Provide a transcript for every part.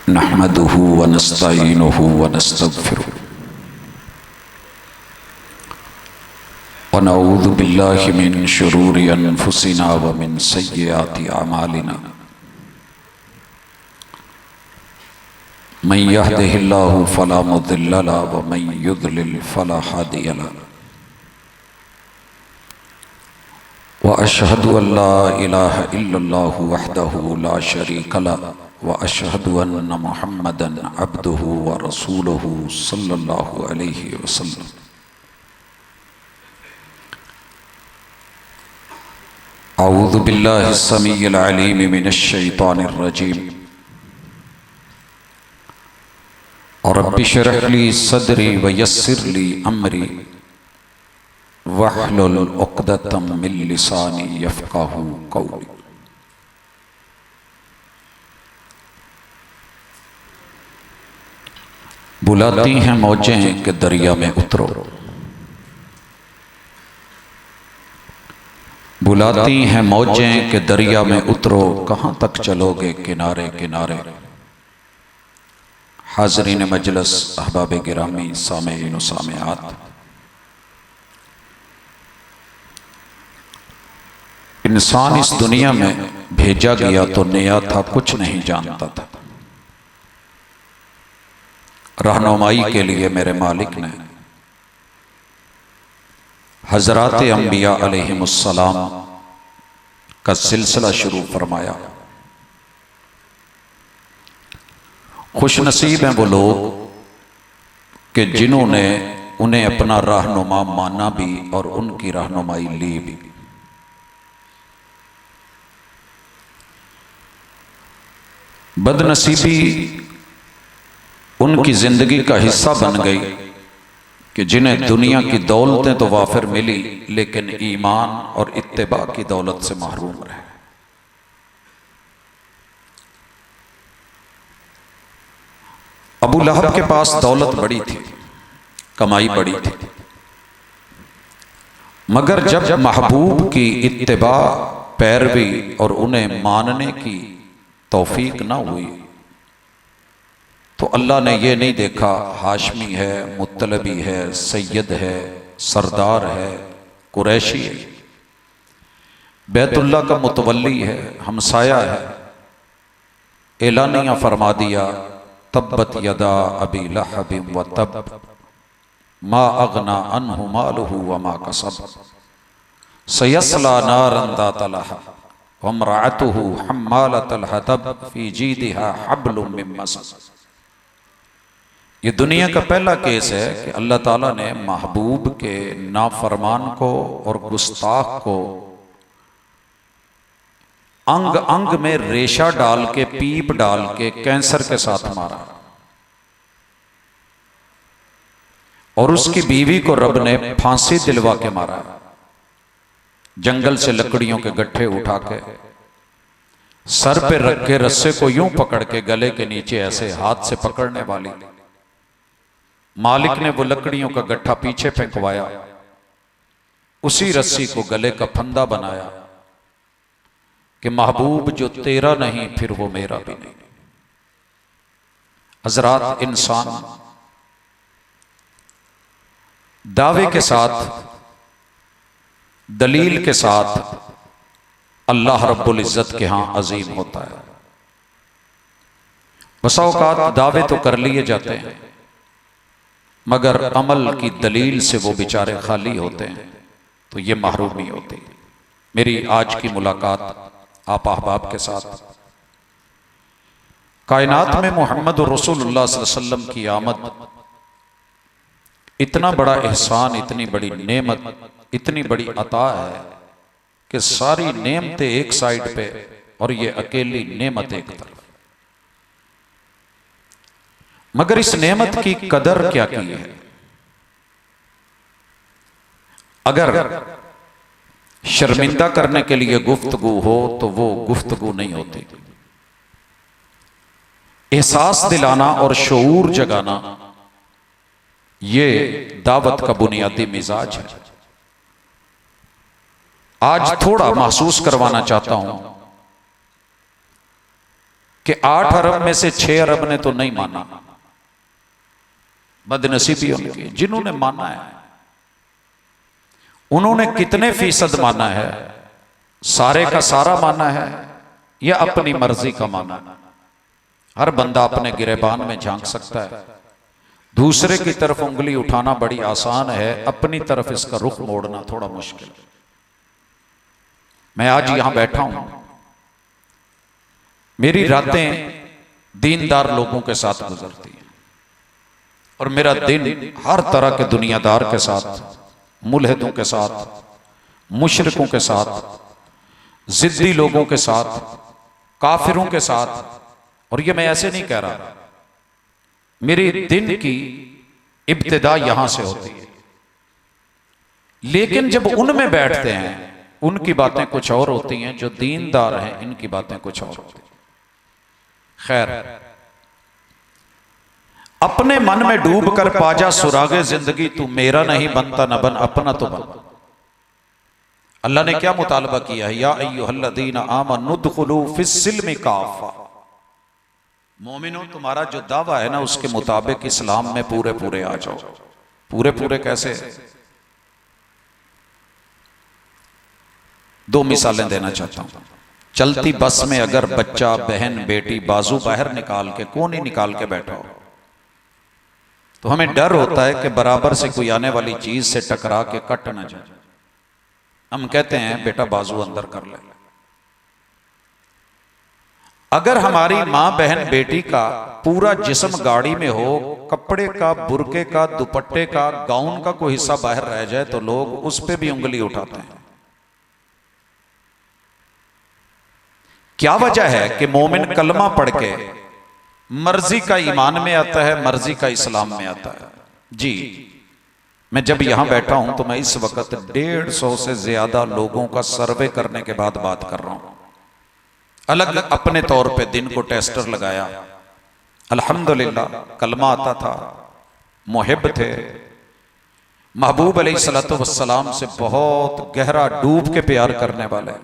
नहमदुहु व नस्तईनुहु व नस्तगफिरुह व नऊज़ु बिल्लाहि मिन शुरूरि अनफुसिना व मिन सय्यिआति अमालिना मन यहदिहिल्लाहु फला मुदिल्ल लहु व मन युद्लिल फला हादिय लहु व अशहदु अल्ला इलाहा इल्लल्लाहु वहदहु ला शरीक लहु व अशहदु अन्न मुहम्मदन अब्दुहु व रसूलुहु सल्लल्लाहु अलैहि वसल्लम। अऊज़ु बिल्लाहि समीइल अलीम मिनश शैतानिर रजीम। रब्बि इश्रह ली सदरी व यस्सिर ली अमरी वहलुल उक़दतम मिन लिसानी यफ़क़हू क़ौली। बुलाती हैं मौजें के दरिया में उतरो, बुलाती हैं मौजें के दरिया में उतरो, कहाँ तक चलोगे किनारे किनारे। हाज़रीन मजलिस, अहबाब गिरामी, सामेईन व सामेआत, इंसान इस दुनिया में भेजा गया तो नया था, कुछ नहीं जानता था। रहनुमाई के लिए मेरे मालिक ने हज़रात अंबिया अलैहिमुस्सलाम का सिलसिला शुरू फरमाया। खुशनसीब हैं वो लोग कि जिन्होंने उन्हें अपना रहनुमा माना भी और उनकी रहनुमाई ली भी। बदनसीबी उनकी जिंदगी का हिस्सा बन गई कि जिन्हें दुनिया की दौलतें तो वाफिर मिली लेकिन ईमान और इत्तिबा की दौलत से महरूम रहे। अबू लहब के पास दौलत बड़ी थी, कमाई बड़ी थी, मगर जब महबूब की इत्तिबा, पैरवी और उन्हें मानने की तौफीक ना हुई तो अल्लाह ने यह नहीं देखा हाशमी है, मुत्तलबी है, सैयद है, सरदार है, कुरैशी है, बैतुल्लाह का मुतवल्ली है, हमसाया है। एलानिया फरमा दिया, तब्बत यदा अबी लहबिन व तब मा अगना अन्हु मालुहु व मा कसब सयस्ला नारन ज़ाता लहब व इम्रअतुहु हम्मालतल हतब फी जीदिहा हब्लुम मिन मसद। ये दुनिया का पहला केस है कि अल्लाह ताला ने महबूब के नाफरमान को और गुस्ताख को अंग अंग में रेशा डाल के, पीप डाल के कैंसर के साथ मारा और उसकी बीवी को रब ने फांसी दिलवा के मारा। जंगल से लकड़ियों के गट्ठे उठा के सर पे रख के रस्से को यूं पकड़ के गले के नीचे ऐसे हाथ से पकड़ने वाली मालिक ने वो लकड़ियों का गट्ठा पीछे फेंकवाया, उसी रस्सी को गले का फंदा बनाया कि महबूब जो तेरा नहीं फिर वो मेरा भी नहीं। हजरात, इंसान दावे के साथ, दलील के साथ अल्लाह रब्बुल इज्जत के यहां अजीम होता है। बसा औकात दावे तो कर लिए जाते हैं मगर अमल की दलील से वो बेचारे खाली होते हैं, तो ये महरूमी होती है। मेरी आज की मुलाकात आप अहबाब के साथ कायनात में मोहम्मद रसूलुल्लाह सल्लल्लाहु अलैहि वसल्लम की आमद इतना बड़ा एहसान, इतनी बड़ी नेमत, इतनी बड़ी अता है कि सारी नेमतें एक साइड पे और ये अकेली नेमत एक तरफ। मगर इस नेमत की कदर क्या की है? अगर शर्मिंदा करने के लिए गुफ्तगू हो तो वो गुफ्तगू नहीं होती। एहसास दिलाना और शऊर जगाना ये दावत का बुनियादी मिजाज है। आज थोड़ा महसूस करवाना चाहता हूं कि 8 अरब में से 6 अरब ने तो नहीं माना। बदनसीबी उनकी। जिन्होंने माना है उन्होंने कितने फीसद माना है? सारे का सारा माना है या अपनी मर्जी का माना है? हर बंदा अपने गिरेबान में झांक सकता है। दूसरे की तरफ उंगली उठाना बड़ी आसान है, अपनी तरफ इसका रुख मोड़ना थोड़ा मुश्किल। मैं आज यहां बैठा हूं, मेरी रातें दीनदार लोगों के साथ गुजरती हैं और मेरा दिन हर तरह के दुनियादार के साथ, मुल्हिदों के साथ, मुशरिकों के साथ, जिद्दी लोगों के साथ, काफिरों के साथ। और ये मैं ऐसे नहीं कह रहा, मेरे दिन की इब्तिदा यहां से होती है। लेकिन जब उनमें बैठते हैं उनकी बातें कुछ और होती हैं, जो दीनदार हैं इनकी बातें कुछ और होती हैं। खैर, अपने मन में डूब कर पाजा सुरागे जिंदगी, तू मेरा नहीं बनता न बन अपना तो बन। अल्लाह ने क्या मुतालबा किया है? या अय्युहल्लज़ीना आमनु दुखुलू फिस्सिल्मि काफ़ा। मोमिनो, तुम्हारा जो दावा है ना उसके मुताबिक इस्लाम में पूरे पूरे आ जाओ। पूरे पूरे कैसे? 2 मिसालें देना चाहता हूं। चलती बस में अगर बच्चा, बहन, बेटी बाजू बाहर निकाल के, कोनी निकाल के बैठा हो तो हमें डर होता है कि बराबर से कोई आने वाली चीज से टकरा के कट ना जाए। हम कहते हैं बेटा बाजू अंदर कर ले। अगर हमारी मां, बहन, बेटी का पूरा जिस्म गाड़ी में हो, कपड़े का, बुरके का, दुपट्टे का, गाउन का कोई हिस्सा बाहर रह जाए तो लोग उस पर भी उंगली उठाते हैं। क्या वजह है कि मोमिन कलमा पढ़ के मर्जी का ईमान में आता है, मर्जी का इस्लाम में आता है? जी, मैं जब यहां बैठा हूं तो मैं इस वक्त 150 से ज्यादा लोगों का सर्वे करने के बाद बात कर रहा हूं। अलग अलग अपने तौर पे दिन को टेस्टर लगाया। अल्हम्दुलिल्लाह, कलमा आता था, मुहिब थे, महबूब अलैहिस्सलातु वस्सलाम से बहुत गहरा डूब के प्यार करने वाले।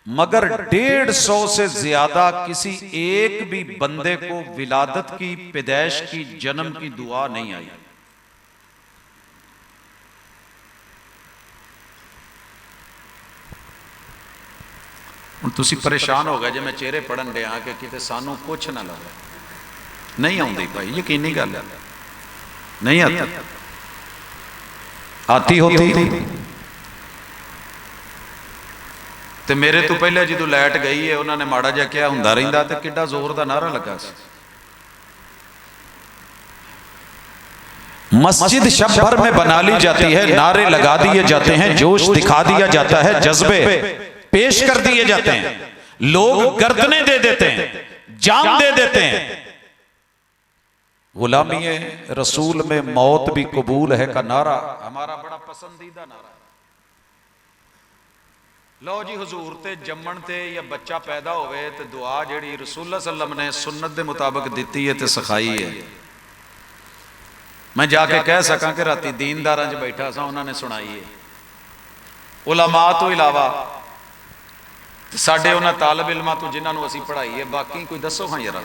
मगर 150 से ज्यादा किसी एक भी बंदे को विलादत की, पैदाइश की, जन्म की दुआ नहीं आई। तुसी परेशान हो गए जे मैं चेहरे पढ़न दिया कि किते सानू कुछ ना लगे। नहीं आउंदी भाई, यकीनी गल है, नहीं आती। आती होती ते मेरे तो पहले जो लाइट गई है उन्होंने माड़ा जिहा क्या हुंदा रहिंदा ते किड्डा जोर दा नारा लगा सी। मस्जिद शब भर में बना ली जाती है, नारे लगा दिए जाते हैं, जोश दिखा दिया जाता है, जज्बे पेश कर दिए जाते हैं, लोग गर्दने दे देते हैं, जान दे देते हैं। गुलामी रसूल में मौत भी कबूल है का नारा हमारा बड़ा पसंदीदा नारा है। लो जी, हुजूर ते जम्मन ते या बच्चा पैदा होवे ते दुआ जेड़ी रसूलुल्लाह सल्लम ने सुन्नत दे मुताबिक दिती है ते सिखाई है। मैं जाके कह सकां कि राती दीनदारां च बैठा सा, उन्होंने सुनाई है। उलमा तो इलावा साडे उन्हां तालिब इल्मां तो जिन्हां असीं पढ़ाई है, बाकी कोई दसो हाँ यार।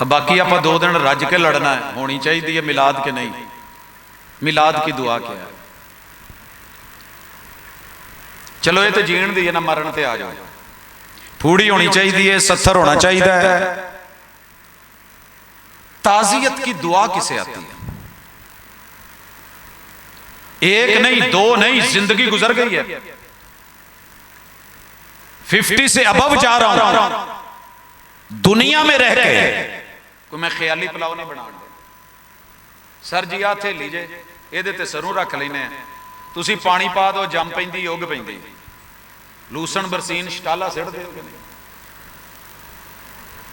बाकी आप 2 दिन रज के लड़ना है, होनी चाहिए मिलाद के नहीं? मिलाद की दुआ क्या है? चलो ये तो जीण दी है ना, मरण ते आ जाओ। फूड़ी होनी चाहिए, सत्थर होना चाहिए। ताजियत की दुआ किसे आती है? एक नहीं, 2 नहीं, जिंदगी गुजर गई है, 50 से अबव जा रहा हूं दुनिया में रह के, कोई मैं ख्याली पुलाव नहीं बना। सर जी आ थेली जे ये ते सरों रख लेने, तुसी पानी पा दो, जम पैंदी, उग पैंदी, लूसन बरसीन शटाला सिट दोगे नहीं।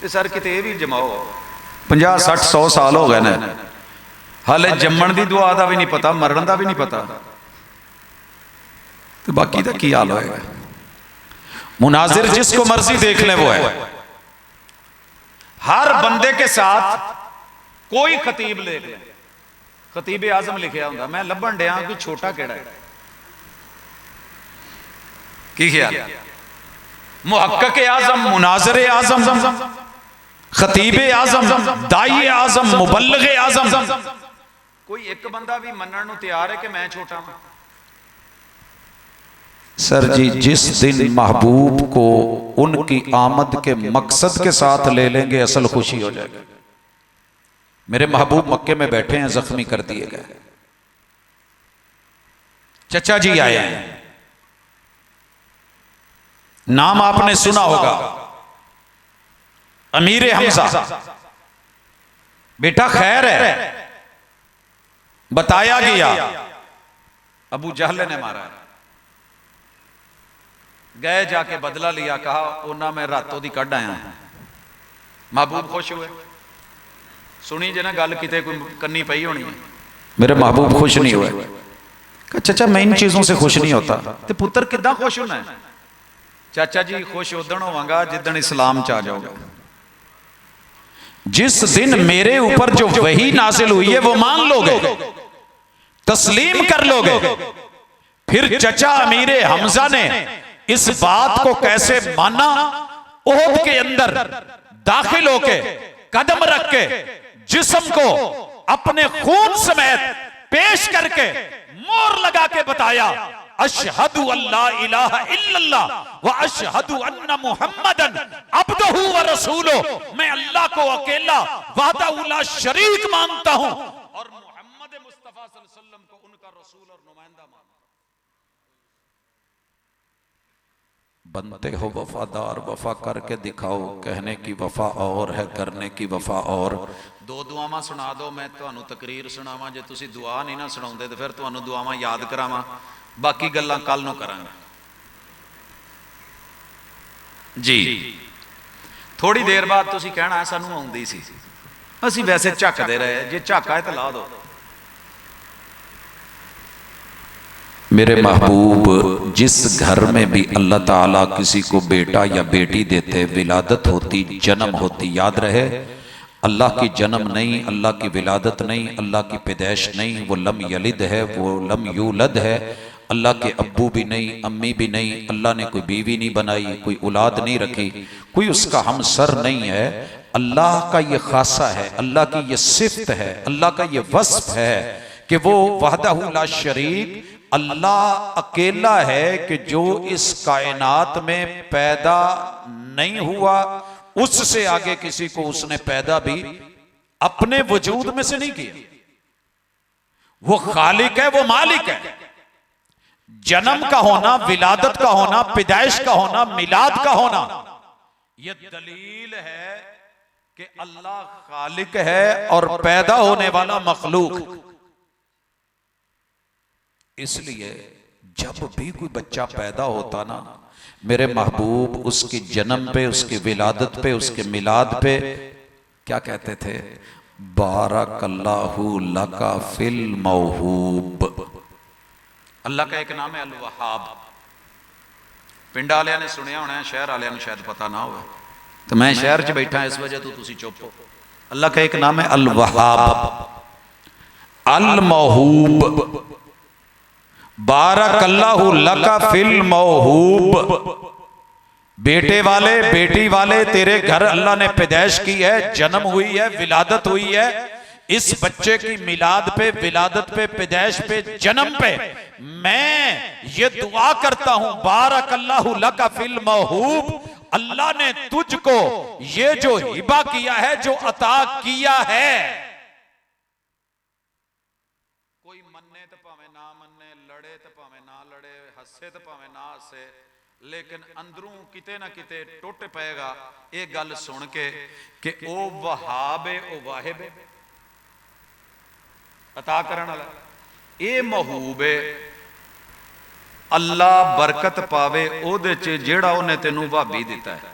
सर किते ये भी जमाओ, 50, 60, 100 साल हो गए ने, हाले जम्मन की दुआ का भी नहीं पता, मरण का भी नहीं पता, तो बाकी का की हाल होएगा? मुनाजिर जिसको मर्जी देख ले वो है। हर बंदे के साथ कोई खतीब देख ले, खतीब आजम लिखा होंगे, मैं लभन डिया कि छोटा केड़ा है, की ख्याल? मुहक्किक आजम, मुनाज़िर आजम, खतीब आजम, दाई आजम, मुबल्लिग आजम, कोई एक बंदा भी मनण नूं तैयार है कि मैं छोटा हां? सर जी, जिस दिन महबूब को उनकी आमद के मकसद के साथ ले लेंगे असल खुशी हो जाएगी। मेरे महबूब मक्के में बैठे हैं, जख्मी कर दिए गए, चचा जी आए हैं, नाम आपने सुना होगा, अमीर हमजा। बेटा खैर है, बताया गया अबू जहल ने मारा है। गए, जाके बदला लिया, कहा उन्ना मैं रातों दी कढ़ आया। महबूब खुश हुए। सुनी जे ना गल किते कोई कन्नी पई होनी है। मेरे महबूब खुश नहीं हुए। चाचा मैं इन चीजों से खुश नहीं होता। ते पुत्र किदा खुश होना है? चाचा जी खुश उदण होवांगा जिदण इस्लाम च आ जाओगा। जिस दिन मेरे ऊपर जो वही नाजिल हुई है वो मान लोगे, तस्लीम कर लोगे, फिर चचा अमीर हमजा ने इस बात को कैसे माना? ओहद के अंदर दाखिल होके कदम रख के जिस्म को अपने खून समेत पेश करके मोहर लगा के बताया, अशहदु अल्ला इलाहा इल्लल्लाह व अशहदु अन्ना मुहम्मदन अब्दुहु व रसूलुहु। मैं अल्लाह को अकेला वहदहु ला शरीक मानता हूं और मोहम्मद मुस्तफा सल्लल्लाहु अलैहि वसल्लम को उनका रसूल और नुमाइंदा मानता हूं। बनते हो वफादार, वफा करके दिखाओ। कहने की वफा और है, करने की वफा और। दो दुआवां सुना दो, मैं तुहानू तकरीर सुनावां। जे तुसी दुआ नहीं ना सुनाउंदे तो फिर तुहानू दुआवां याद करावां। बाकी गल्लां कल नूं करांगे जी। थोड़ी देर बाद तुसी कहना सानू आउंदी सी, असीं वैसे झकदे रहे। जे झक आए तो ला दो। मेरे महबूब, जिस घर में भी अल्लाह ताला किसी को बेटा या बेटी देते, विलादत होती, जन्म होती, याद रहे अल्लाह की जन्म नहीं, अल्लाह की विलादत नहीं, अल्लाह की पैदाइश नहीं। वो लम यलिद है, वो लम यूलद है। अल्लाह के अब्बू भी नहीं, अम्मी भी नहीं। अल्लाह ने कोई बीवी नहीं बनाई, कोई औलाद नहीं रखी, कोई उसका हमसर नहीं है। अल्लाह का ये खासा है, अल्लाह की ये सिफ्त है, अल्लाह का ये वस्फ है कि वो वहदहु ला शरीक, अल्लाह अकेला है कि जो इस कायनात में पैदा नहीं हुआ, उससे आगे किसी को उसने पैदा भी अपने वजूद में से नहीं किया। वो खालिक है, वो मालिक है। जन्म का होना, विलादत का होना, पैदाइश का होना, मिलाद का होना, यह दलील है कि अल्लाह खालिक है और पैदा होने वाला मखलूक। इसलिए जब भी कोई बच्चा पैदा होता ना, मेरे महबूब उसके जन्म पे, उसके विलादत पे, उसके मिलाद पे क्या कहते थे? बारकल्लाहु लका फिल मौहूब। अल्लाह का एक नाम है अल वहाब। पिंड वालियां ने सुनिया होना है, शहर वालियां ने शायद पता ना हो। तो मैं शहर च बैठा इस वजह तो तुसी चुप हो। अल्लाह का एक नाम है अल वहाब, अल मौहूब। बारकल्लाहु लका फिल मौहूब। बेटे वाले, बेटी वाले तेरे घर अल्लाह ने पैदाइश की है, जन्म हुई है, विलादत हुई है। इस बच्चे की मिलाद पे, विलादत पे, पैदाइश पे, जन्म पे मैं ये दुआ करता हूं, बारकल्लाहु लका फिल मौहूब। अल्लाह ने तुझको ये जो हिबा किया है, जो अता किया है, कोई मन्ने तो भावे ना मन्ने, लड़े तो भावे ना लड़े, हंसे तो भावे ना हंसे, लेकिन अंदरों किते ना किते टुट पेगा ये गल सुन के कि ओ वहाब है, ओ वाहिब है, अता करन वाला, ये महबूब है। अल्लाह बरकत पावे ओदे च जेड़ा उन्हें तेनू भाभी दिता है।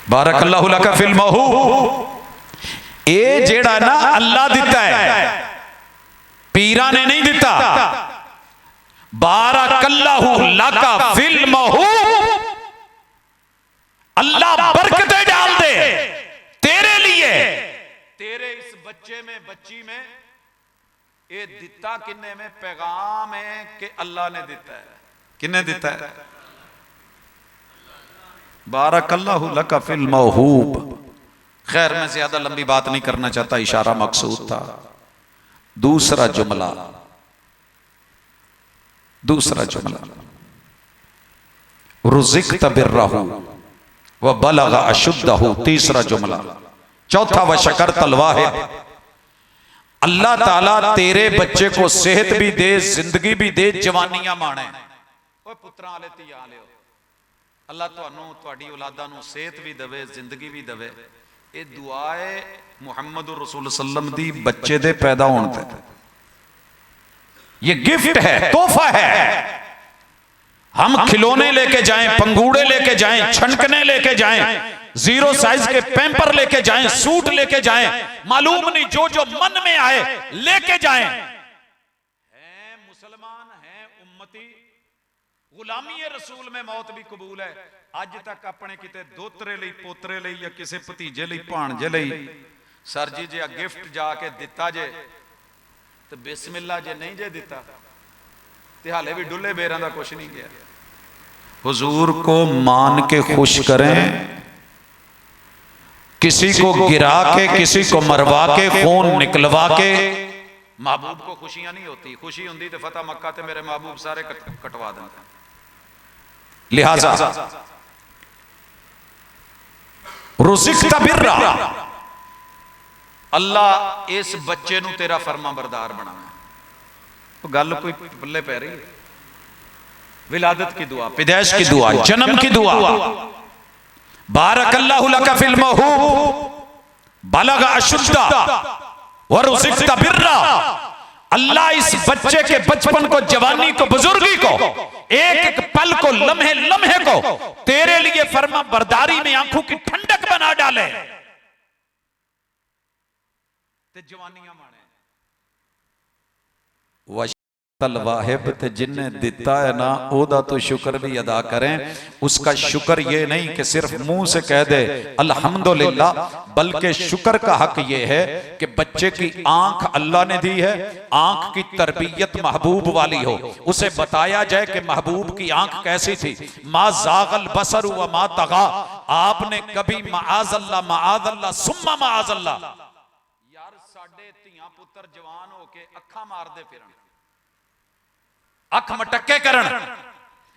बारकल्लाहु लका फिल मौहूब। ये जेड़ा ना अल्लाह दिता है, पीरा ने नहीं दिता। बारकल्लाहु लका फिल मौहूब। अल्लाह बरकतें डाल दे तेरे लिए, तेरे इस बच्चे में, बच्ची में। ये दिता किन्ने में पैगाम है कि अल्लाह ने दिता है। किन्ने दिता है? बारकल्लाहु लका फिल मौहूब। खैर मैं ज्यादा लंबी बात नहीं करना चाहता, इशारा मकसूद था। दूसरा जुमला रुज़िक़्त बिर्रहू व बलग़ अशुद्धहू। तीसरा जुमला। चौथा व शकरतल वाहिब। अल्लाह ताला तेरे बच्चे को सेहत भी दे, जिंदगी भी दे, जवानियां माणे। ओए पुत्रा वाले धिया लियो, अल्लाह तुहानू तुहाडी औलादा नू सेहत भी देवे, जिंदगी भी देवे। ये दुआ है मुहम्मद रसूल सल्लम दी बच्चे दे पैदा होने ते। ये गिफ्ट है, तोहफा है। हम खिलौने लेके जाएं, पंगूड़े लेके जाएं, छनकने लेके जाएं, जीरो साइज के पैंपर लेके जाएं, सूट लेके जाएं, मालूम नहीं जो जो मन में आए लेके जाएं। हैं मुसलमान हैं उम्मती, गुलामी रसूल में मौत भी कबूल है। अज तक अपने किते दोतरे लई, पोतरे लई या किसी भतीजे लई, भाणजे लई सर जी जे गिफ्ट जाके दिता जे तो बिस्मिल्लाह, जे नहीं जे दिता ते हाले भी डुल्ले बेरां दा कुछ नहीं गया। हुजूर को मान के खुश करें, किसी को गिरा के, किसी को मरवा के, खून निकलवा के। महबूब को खुशियां नहीं होती, खुशी होती तो फतेह मक्का ते मेरे महबूब सारे कटवा देंगे। लिहाजा रुज़िक़्त बिर्रा, अल्लाह इस बच्चे नू तेरा फरमा बरदार बनाना। तो गल कोई पल्ले पै रही है? विलादत की दुआ, पैदाइश की दुआ, जन्म की दुआ। बारकल्लाहु लका फिल मौहूब बलग़ अशुद्दा व रुज़िक़्त बिर्रा। अल्लाह इस बच्चे के बचपन को, जवानी को, बुजुर्गी को, एक एक पल को, लम्हे लम्हे को तेरे लिए फरमा बरदारी में आंखों की ठंडक बना डाले ते जवानियां माने। वाहिब ते जिन्ने दिता है ना, ओदा तो शुक्र भी अदा करें। उसका शुक्र ये नहीं कि सिर्फ मुंह से कह दे अल्हम्दुलिल्लाह, बल्कि शुक्र का हक ये है कि बच्चे की आंख अल्लाह ने दी है, आंख की तरबियत महबूब वाली हो। उसे बताया जाए कि महबूब की आंख कैसी थी। मा ज़ागल बसर व मा तगा। आपने कभी माअज़ल्लाह सुम्मा माअज़ल्लाह, यार साडे धियां पुत्र जवान होके अखा मारदे फिरन, अख मटक्के करन,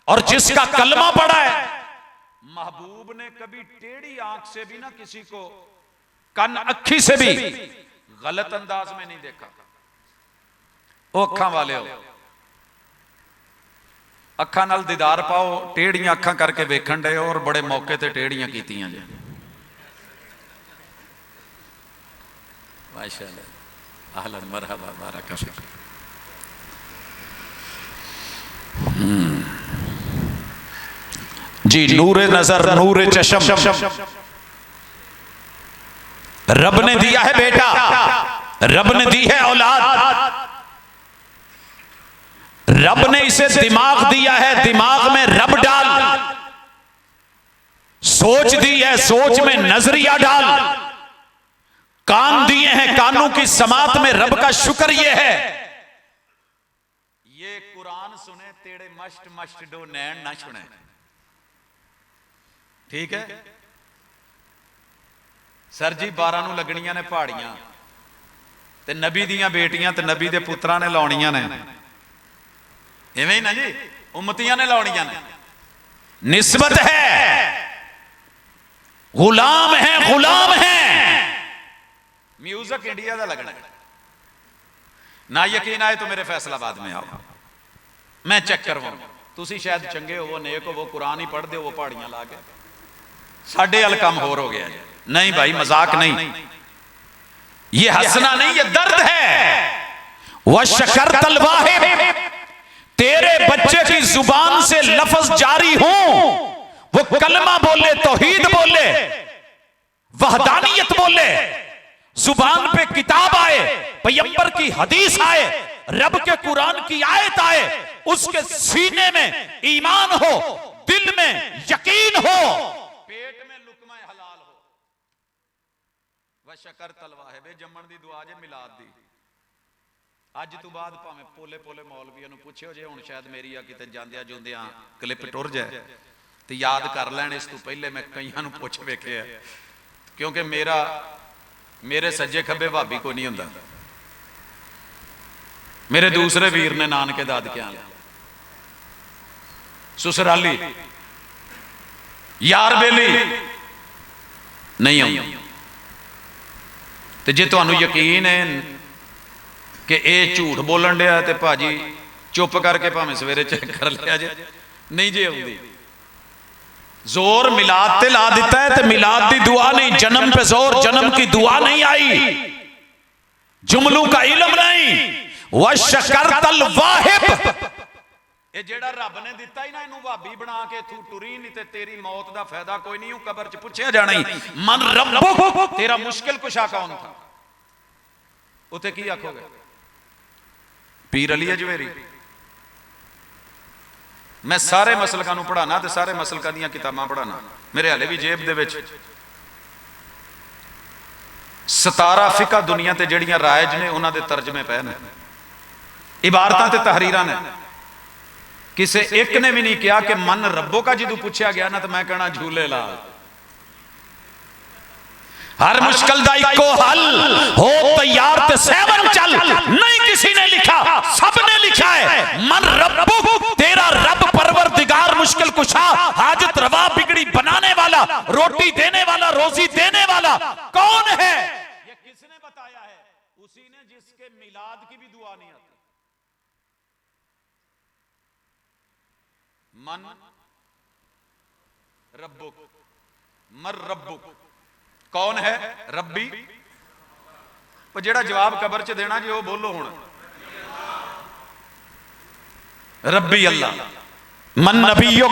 और जिसका कलमा पड़ा है, महबूब ने कभी टेढ़ी आंख से भी ना किसी को, कन अखी से भी गलत अंदाज में नहीं देखा। ओ अखा वाले हो, अखा नाल दीदार पाओ, टेढ़ियां अखा करके वेखण डे और बड़े मौके ते टेढ़ियां कीतियां जे। माशाअल्लाह, अहलन मरहबा, बारक फीक। जी, नूरे नजर, नूरे चशम रब ने दिया है बेटा, रब ने दी है औलाद, रब ने इसे दिमाग दिया है, दिमाग में रब डाल, सोच दी है, सोच में नजरिया डाल, कान दिए हैं, कानों की समात में रब का शुक्र ये है। ये कुरान सुने तेरे मस्ट मस्ट डो नैन ना सुने, ठीक है। सर जी 12 नूं लगनियां ने पहाड़ियां ते नबी दियां बेटियां ते नबी दे पुत्रां ने लाउणियां ने, इवें ही ना जी, उम्मतियां ने लाउणियां ने। निस्बत है, गुलाम है, गुलाम है। म्यूजिक इंडिया का लगना है ना, यकीन आए तो मेरे फैसलाबाद में आओ, मैं चेक करवाऊं। तुसी शायद चंगे हो, नेक हो, कुरान ही पढ़ते हो, पहाड़ियां ला के। साडे अल काम होर हो गया। नहीं भाई, मजाक नहीं, ये हंसना नहीं, ये दर्द है। वशकरतल वाहिब, तेरे बच्चे की जुबान से लफ्ज जारी हो, वो कलमा बोले, तौहीद बोले, वहदानियत बोले, जुबान पे किताब आए, पैगंबर की हदीस आए, रब के कुरान की आयत आए, उसके सीने में ईमान हो, दिल में यकीन हो, पेट में लुकमा हलाल हो। वशकरतल वाहिब, जम्मन दी दुआ जे मिलाद दी। ਅੱਜ ਤੋਂ ਬਾਅਦ ਭਾਵੇਂ ਪੋਲੇ ਪੋਲੇ ਮੌਲਵੀਆਂ ਨੂੰ ਪੁੱਛਿਓ ਜੇ ਹੁਣ ਸ਼ਾਇਦ ਮੇਰੀ ਆ ਕਿਤੇ ਜਾਂਦਿਆਂ ਜੁੰਦਿਆਂ ਕਲਿੱਪ ਟੁਰ ਜਾਏ ਤੇ ਯਾਦ ਕਰ ਲੈਣ। ਇਸ ਤੋਂ ਪਹਿਲੇ ਮੈਂ ਕਈਆਂ ਨੂੰ ਪੁੱਛ ਵੇਖਿਆ, ਕਿਉਂਕਿ ਮੇਰੇ ਸੱਜੇ ਖੱਬੇ ਭਾਬੀ ਕੋਈ ਨਹੀਂ ਹੁੰਦਾ। ਮੇਰੇ ਦੂਸਰੇ ਵੀਰ ਨੇ ਨਾਨਕੇ ਦਾਦਕਿਆਂ ਵਾਲੇ ससुराली यार बेली नहीं आउंदा। ते जे तुहानू यकीन है कि यह झूठ बोलन दिया तो भाजी चुप करके भावें सवेरे चेक कर लिया जे, नहीं जे आउंदी। जोर मिलाद ते ला दिता है, तो मिलाद की दुआ नहीं, जन्म पे जोर, जन्म की दुआ नहीं आई, जुमलों का इल्म नहीं। वशकरतल वाहिब, ये जेड़ा रब ने दिता ही ना, इनू भाभी बना के तू टुरी नहीं, ते तेरी मौत का फायदा कोई नहीं। कबर च पूछया जाना ही मन रब्बुक, तेरा मुश्किल कुशा कौन था? उते की आखोगे? पीर अली अजमेरी। मैं सारे मसलकां नूं पढ़ाना ते सारे मसलकां दीयां किताबां पढ़ाना। मेरे हाले भी जेब दे विच 17 फिका दुनिया ते जड़ियां रायज ने उन्हां दे तर्जमे पए ने, इबारतां ते तहरीरां ने। किसी एक ने भी नहीं कहा कि मन रब्बो का जो पूछा गया ना, तो मैं कहना झूले ला। हर मुश्किल दा इको हल हो तैयार ते सेवन चल, नहीं किसी ने लिखा, सबने लिखा है मन रब्बो, तेरा रब परवरदिगार मुश्किल कुशा, हाजत रवा बिगड़ी बनाने वाला, रोटी देने वाला, रोजी देने वाला कौन है? ये किसने बताया है? उसी ने जिसके मिलाद की भी दुआ नहीं आती। मन रब्बुक, मर रब्बुक, कौन है? रब्बी। वो जेड़ा जवाब कबर च देना जी, वो बोलो हुण। रब्बी अल्लाह। मन नबीयो,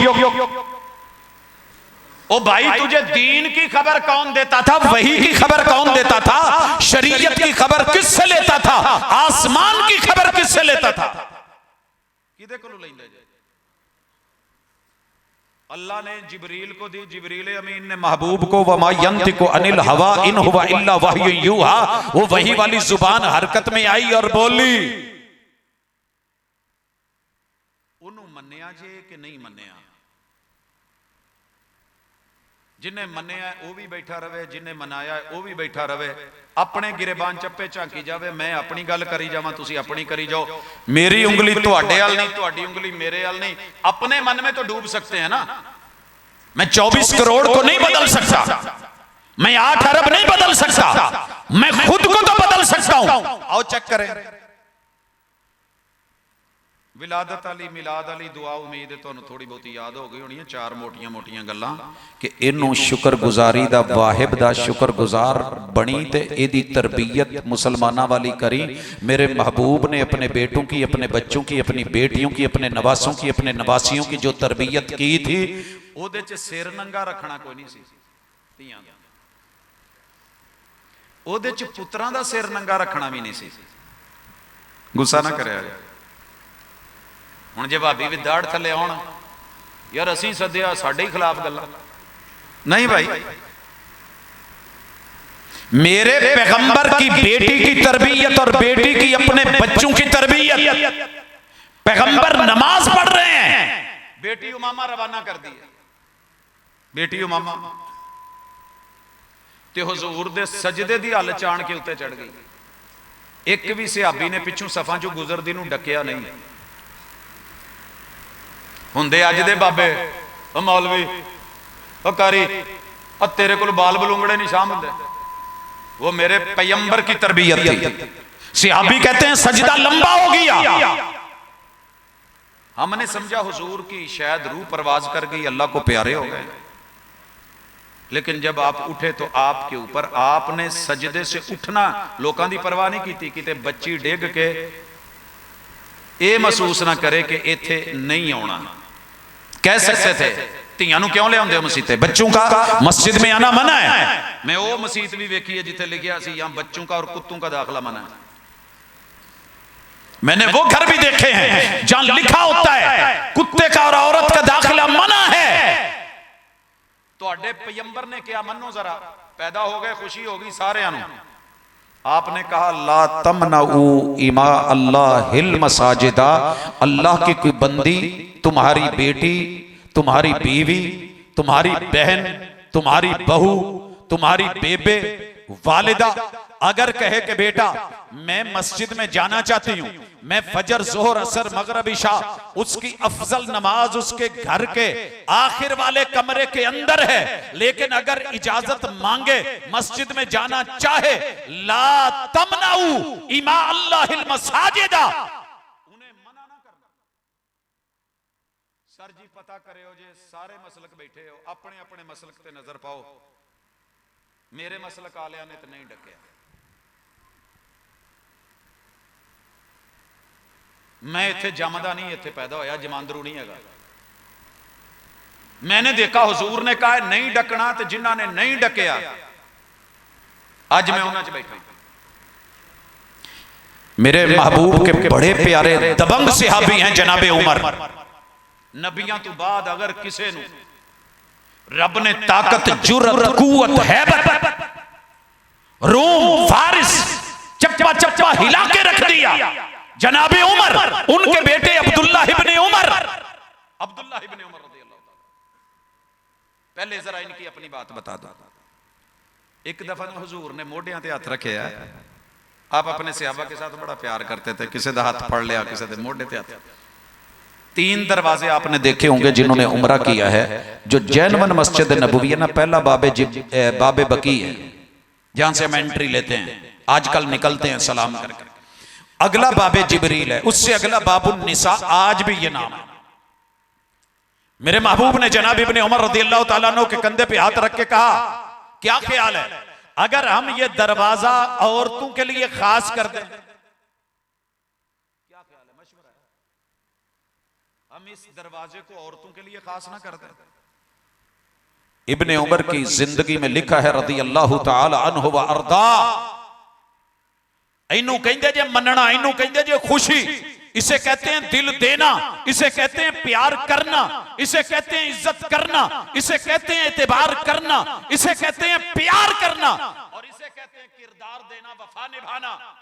ओ भाई तुझे दीन की खबर कौन देता था? वही की खबर कौन देता था? शरीयत की खबर किससे लेता था? आसमान की खबर किससे लेता था? किदे कोलों लैंदा जी? अल्लाह ने जिब्रील को दी, जिब्रील अमीन ने महबूब को, वमा यंतिकु अनिल हवा इन हुवा इल्ला वह्यु यूहा, वो वही वाली जुबान हरकत में आई और बोली। उन्होंने मन्निया जे कि नहीं मन्निया? जिन्हें मन्निया है वो भी बैठा रहे, जिन्हें मनाया है वो भी बैठा रहे। अपने गिरेबान चप्पे झांकी जावे, मैं अपनी गल करी जावां, तुसी अपनी करी जाओ। मेरी उंगली तुहाडे अल नहीं, तुहाडी उंगली मेरे अल नहीं। अपने मन में तो डूब सकते हैं ना। मैं 24 करोड़ को नहीं बदल सकता, मैं 8 अरब नहीं बदल सकता, मैं खुद को तो बदल सकता हूं। आओ चेक करें। विलादत अली, मिलाद अली, दुआ उम्मीद है तुहानू थोड़ी बहुत याद हो गई होनी है। 4 मोटियां मोटियां गल्लां कि इनू शुक्रगुजारी दा, वाहिब दा शुक्रगुजार बनी ते इहदी तरबियत मुसलमाना वाली करी। मेरे महबूब ने अपने बेटों की, अपने बच्चों की, अपनी बेटियों की, अपने नवासों की, अपने नवासियों की जो तरबियत की थी, ओहदे च सिर नंगा रखना कोई नहीं सी धीआं दा, ओहदे च पुत्रां दा सिर नंगा रखना भी नहीं सी। गुस्सा ना करिया हुण जे भाभी भी दाड़ थले आउण, यार असीं सद्दिया, साडे ही खिलाफ गल्लां नहीं भाई। मेरे पैगंबर की बेटी की तरबियत और बेटी की अपने बच्चों की तरबियत, पैगंबर नमाज पढ़ रहे हैं, बेटी उमामा रवाना कर दी है। बेटी उमामा ते हुजूर दे सजदे दी हल चाण के उत्ते चढ़ गई। एक भी सहाबी ने पिछों सफां चों गुजरदी नूं डकिया नहीं। हुंदे अज दे बाबे, ओ मौलवी, ओ कारी, ओ तेरे कोल बाल बलूंगड़े नहीं शाम हुंदे। वो मेरे पैगंबर की तरबियत थी। सहाबी कहते हैं सजदा लंबा हो गया, हमने समझा हुजूर की शायद रूह परवाज कर गई, अल्लाह को प्यारे हो गए। लेकिन जब आप उठे तो आपके ऊपर, आपने सजदे से उठना, लोगों की परवाह नहीं की, किते बच्ची डिग के ये महसूस ना करे कि इत्थे नहीं आना। कह सकते थे धीआं नूं क्यों लियाउंदे हो मसीत ते? बच्चों का मस्जिद में आना मना है। मैं वो मसीत भी वेखी है जिथे लिखा सी यहाँ बच्चों का और कुत्तों का दाखिला मना है। मैंने वो घर भी देखे हैं जहां लिखा होता है कुत्ते का और औरत का दाखिला मना है। तुहाडे पैगंबर ने क्या मनो जरा, पैदा हो गए, खुशी हो गई सारियां नूं, आपने कहा ला तमनऊ इमा अल्लाह हिल मसाजिदा, अल्लाह की कोई बंदी, तुम्हारी बेटी, तुम्हारी बीवी, तुम्हारी बहन, तुम्हारी बहू, तुम्हारी बेबे, वालिदा अगर कहे कि बेटा मैं मस्जिद में जाना चाहती हूं, मैं फजर जोहर असर मगरिब इशा, उसकी अफजल नमाज उसके घर के आखिर वाले कमरे के अंदर है, लेकिन अगर इजाजत मांगे मस्जिद में जाना चाहे, ला तमनाऊ इमा अल्लाहिल मसाजिदा, उन्हें मना ना करना। सर जी पता करे हो जे सारे मसलक बैठे हो, अपने अपने मसलक ते नजर पाओ, मेरे मसलक आलिया ने तो नहीं डकिया। मैं इत्थे जमदा नहीं, इत्थे पैदा होया, जमांदरू नहीं है। मैंने देखा हुजूर ने कहा नहीं डकना, तो जिन्हां ने नहीं डकिया अज मैं उन्हां च बैठा। मेरे महबूब के बड़े प्यारे दबंग सहाबी हैं जनाबे उमर। नबियां तो बाद अगर किसी नूं रब ने ताकत, जुर्रत, कुव्वत, हैबत, रोम फारिस चप्पा चप्पा हिला के रख दिया, जनाबे उमर, उनके बेटे अब्दुल्ला इब्ने उमर, अब्दुल्ला इब्ने उमर रज़ियल्लाहु ताला। पहले जरा इनकी अपनी बात बता दो। एक दफा हुजूर ने मोढियां ते हाथ रखे है। आप अपने सहाबा के साथ बड़ा प्यार करते थे, किसी का हाथ फड़ लिया, किसी के मोढे ते हाथ। 3 दरवाजे आपने देखे होंगे जिन्होंने उमरा किया है। जो जैनवन मस्जिद नबवी है ना, पहला बाबे बकी है, जहां से हम एंट्री लेते हैं, आजकल निकलते हैं सलाम करके। अगला बाबे जिबरील है, उससे अगला बाबुन निसा, आज भी ये नाम है। मेरे महबूब ने जनाब इब्ने उमर रज़ियल्लाहु ताला अन्हु के कंधे पे हाथ रख के कहा क्या ख्याल है अगर हम ये दरवाजा औरतों के लिए खास कर दें? क्या ख्याल है, मशवरा है, हम इस दरवाजे को औरतों के लिए खास ना कर दें? इब्ने उमर की जिंदगी में लिखा है रज़ियल्लाहु ताला अन्हु व अर्दा, इनू कहते जे मनना, इनू कहते जे खुशी, इसे कहते हैं दिल देना, इसे कहते हैं प्यार करना, इसे कहते हैं इज्जत करना, इसे कहते हैं एतबार करना, इसे कहते हैं प्यार करना, और इसे कहते हैं किरदार देना, वफा निभाना।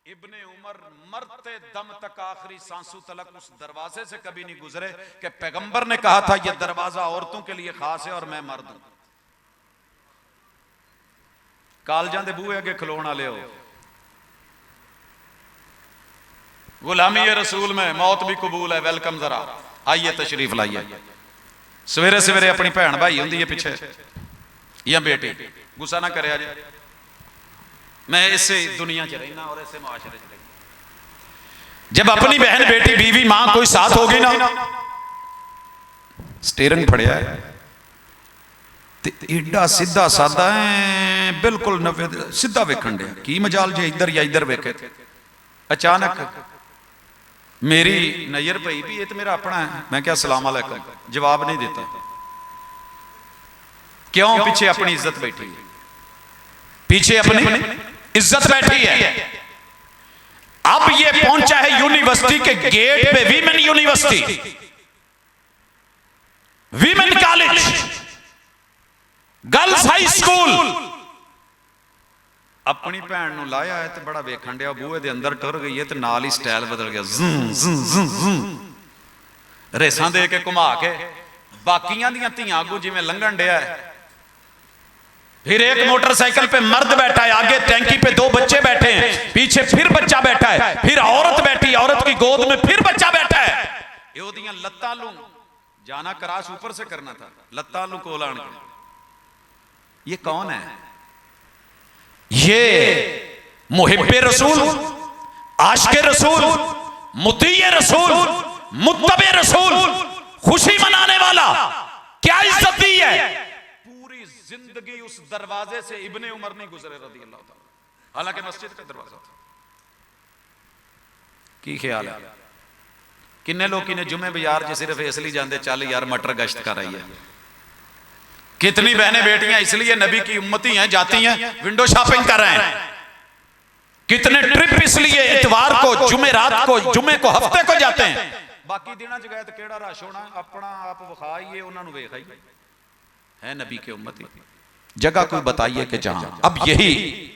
इब्ने उमर मरते दम तक, आखिरी सांसों तक उस दरवाजे से कभी नहीं गुजरे कि पैगंबर ने कहा था यह दरवाजा औरतों के लिए खास है और मैं मर्द हूं। कालजां दे बूहे अगे खलोण वाले हो, गुलामी रसूल में मौत भी कबूल है, वेलकम, जरा आइए तशरीफ लाइए। सवेरे सवेरे अपनी भैन भाई होंदी है पीछे या बेटी, गुस्सा ना करे, मैं इसे दुनिया च रहना और इसे मुआशरे च रहना। जब अपनी बहन, बेटी, बीवी, मां कोई साथ होगी ना, स्टीयरिंग फड़िया है एडा सीधा सादा है, बिल्कुल 90 सीधा वेखण दिया, की मजाल जे इधर या इधर वेखे। अचानक मेरी नजर पई भी ये तो मेरा अपना है, मैं क्या सलाम अलैकुम, जवाब नहीं देता। क्यों? पीछे अपनी इज्जत बैठी है, पीछे अपनी इज्जत बैठी है। अब ये पहुंचा है यूनिवर्सिटी के गेट पे, women university, women college, girls high school. अपनी भैन नूं लाया है तो बड़ा वेखण दिया, बूहे दे अंदर टुर गई है तो नाल ही स्टाइल बदल गया, रेसां दे के घुमा के बाकियां दियां धीआं अगू जिवें लंघण दिया है। फिर एक मोटरसाइकिल पे मर्द बैठा है, आगे टैंकी पे 2 बच्चे बैठे हैं, पीछे फिर बच्चा बैठा है, फिर औरत बैठी, औरत की गोद में फिर बच्चा बैठा है। ये ओदियां लत्तां लू जाना क्रॉस ऊपर से करना था, लत्तां लू कोल आण के। ये कौन है? ये मुहिब्बे रसूल, आशिके रसूल, मुतीये रसूल, मुत्तबे रसूल, खुशी मनाने वाला, क्या इज्जत दी है। पूरी जिंदगी उस दरवाजे से इब्ने उमर नहीं गुजरे रज़ियल्लाहु ताला, हालांकि मस्जिद का दरवाजा था। की ख्याल है किन्ने लोग ने जुमे बाजार च सिर्फ इसलिए जाते, चल यार मटर गश्त कर रही है। कितनी बहनें बेटियां इसलिए नबी की उम्मती हैं, जाती हैं विंडो शॉपिंग कर रहे हैं। कितने ट्रिप इसलिए इतवार को, जुमे रात को, जुमे को, हफ्ते को जाते हैं। बाकी दिनों च गए तो केड़ा रश होना, अपना आप विखाइए, उन्होंने वेखाइए, है नबी के उम्मती। जगह कोई बताइए कि जहां। अब यही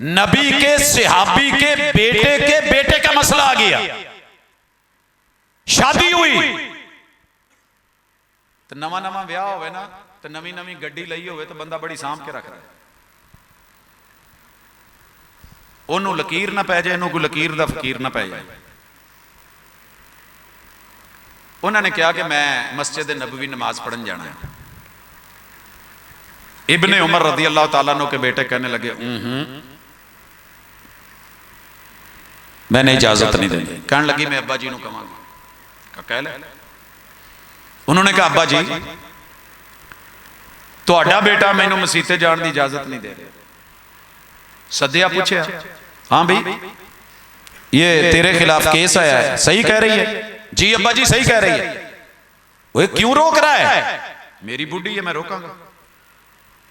नबी के सहाबी के बेटे का मसला आ गया, शादी हुई तो नवा नवा ब्याह होवे ना, तो नवी नवी गड्डी लई होवे तो बंदा बड़ी सांभ के रखता है, ओनू लकीर ना पै जाए, इनू कोई लकीर दा फकीर ना पै जाए। उन्होंने कहा कि मैं मस्जिद नबवी नमाज पढ़न जाना है। इब्ने उमर रदी अल्लाह तआला अन्हु के बेटे कहने लगे मैंने इजाजत नहीं देनी। कहने लगी मैं अब्बा जी को कहांगी, कह ले। उन्होंने कहा अब्बा जी तुहाडा बेटा मैनू मसीते जाने की इजाजत नहीं दे रहा। सद्या पूछया, हाँ भाई ये तेरे खिलाफ केस आया है, सही कह रही है? जी अब्बा जी सही कह रही है। वो क्यों रोक रहा है? मेरी बुढ़ी है, मैं रोकांगा।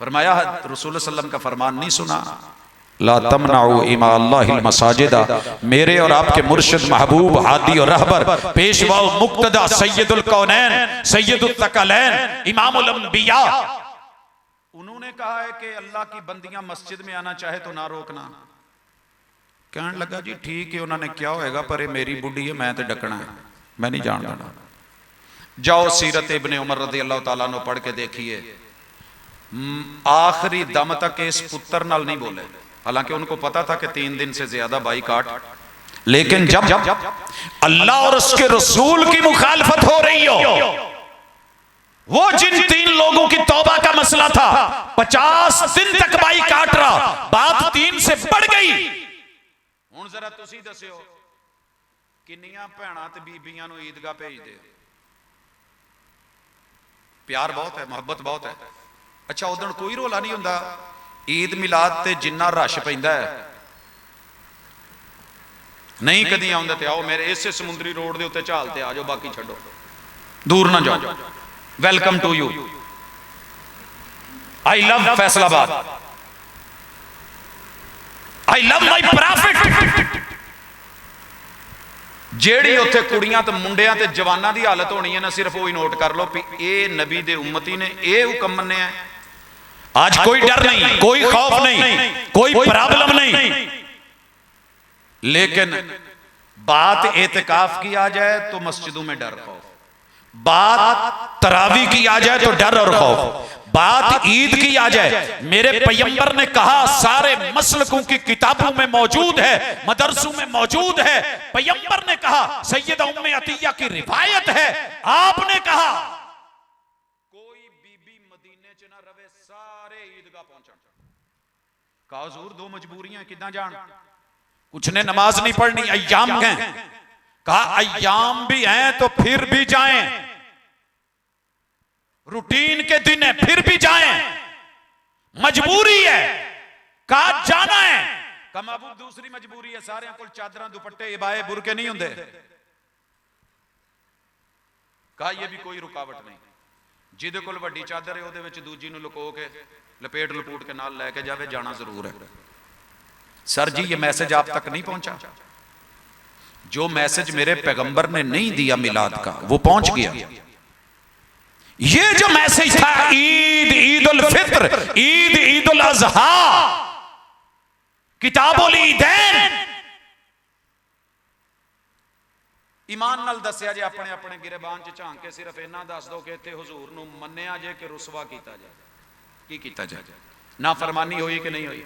फरमाया रसूल सल्लम का फरमान नहीं सुना, ला तमनाउ इमा अल्लाहिल मसाजिदा, मेरे और आपके मुर्शिद महबूब हादी और रहबर पेशवा मुक्तदा सैयदुल कौनैन सैयदुल तकलैन इमामुल अंबिया, उन्होंने कहा है कि अल्लाह की बंदियां मस्जिद में आना चाहे तो ना रोकना। कहने लगा जी ठीक है, उन्होंने क्या होएगा, पर मेरी बुढ़ी है, मैं तो डकना है, मैं नहीं जान देना। जाओ सीरत इब्ने उमर रज़ी अल्लाह तआला अन्हु पढ़ के देखिए, आखिरी दम तक इस पुत्र नाल नहीं बोले, हालांकि उनको पता था कि 3 दिन से ज्यादा बाइकाट, लेकिन जब अल्लाह और उसके रसूल की मुखालफत हो रही हो, वो जिन 3 लोगों की तौबा का मसला था 50 दिन तक बाइकाट रहा, बात 3 से बढ़ गई। हुण जरा तुसी दस्यो किन्नियां भैणां ते बीबियां नूं ईदगाह भेजदे? प्यार बहुत है, मोहब्बत बहुत है। अच्छा उदण कोई रोला नहीं हुंदा, ईद मिलाद ते जिन्ना रश पैंदा है नहीं कदी आउंदा ते आओ मेरे इस समुंदरी रोड दे उत्ते झाल ते आ जाओ, बाकी छड्डो, दूर ना जाओ, welcome to you, I love Faisalabad, I love my profit. जेड़ी उत्थे कुड़ियां ते मुंडियां ते जवानां दी हालत होनी है ना, सिर्फ वही नोट कर लो भी ये नबी दे उम्मती ने ये हुक्म मन्ने। आज कोई डर नहीं, कोई खौफ नहीं, कोई प्रॉब्लम नहीं, लेकिन बात एतकाफ की आ जाए तो मस्जिदों में डर खौफ, बात तरावी की आ जाए तो डर और खौफ, बात ईद की आ जाए, मेरे पैगंबर ने कहा सारे मसलकों की किताबों में मौजूद है, मदरसों में मौजूद है। पैगंबर ने कहा, सैयदा उम्मे अतिया की रिवायत है, आपने कहा कोई बीबी मदीने च ना रवे, सारे ईदगाह पहुंचन। कहा हुजूर 2 मजबूरियां किदां जान? कुछ ने नमाज नहीं पढ़नी, अय्याम हैं। कहा अय्याम भी हैं तो फिर भी जाएं, रूटीन के दिन है फिर भी जाएं, मजबूरी है। कहा जाना है। कहा महबूब दूसरी मजबूरी है, सारे को चादर दुपट्टे इबाए बुरके नहीं होंगे। कहा यह भी कोई रुकावट नहीं, जिदे कोल वड्डी चादर है ਉਹਦੇ ਵਿੱਚ दूजी ਨੂੰ लुको के लपेट लपूट के नाल लेके जावे, जाना जरूर है। सर जी ये मैसेज आप तक नहीं पहुंचा? जो मैसेज मेरे पैगंबर ने नहीं दिया मिलाद का, वो पहुंच गया। ये जो मैसेज था ईद, ईद उल फित्र, ईद, ईद उल अज़हा, किताबुल ईदैन, ईमान नाल दस्या जे अपने अपने गिरबान च झांक के सिर्फ इन्ना दस दो कि इत्थे हुजूर नूं मन्निया जे कि रुसवा कीता जाए। की कीता जाए? ना फरमानी हुई कि नहीं हुई?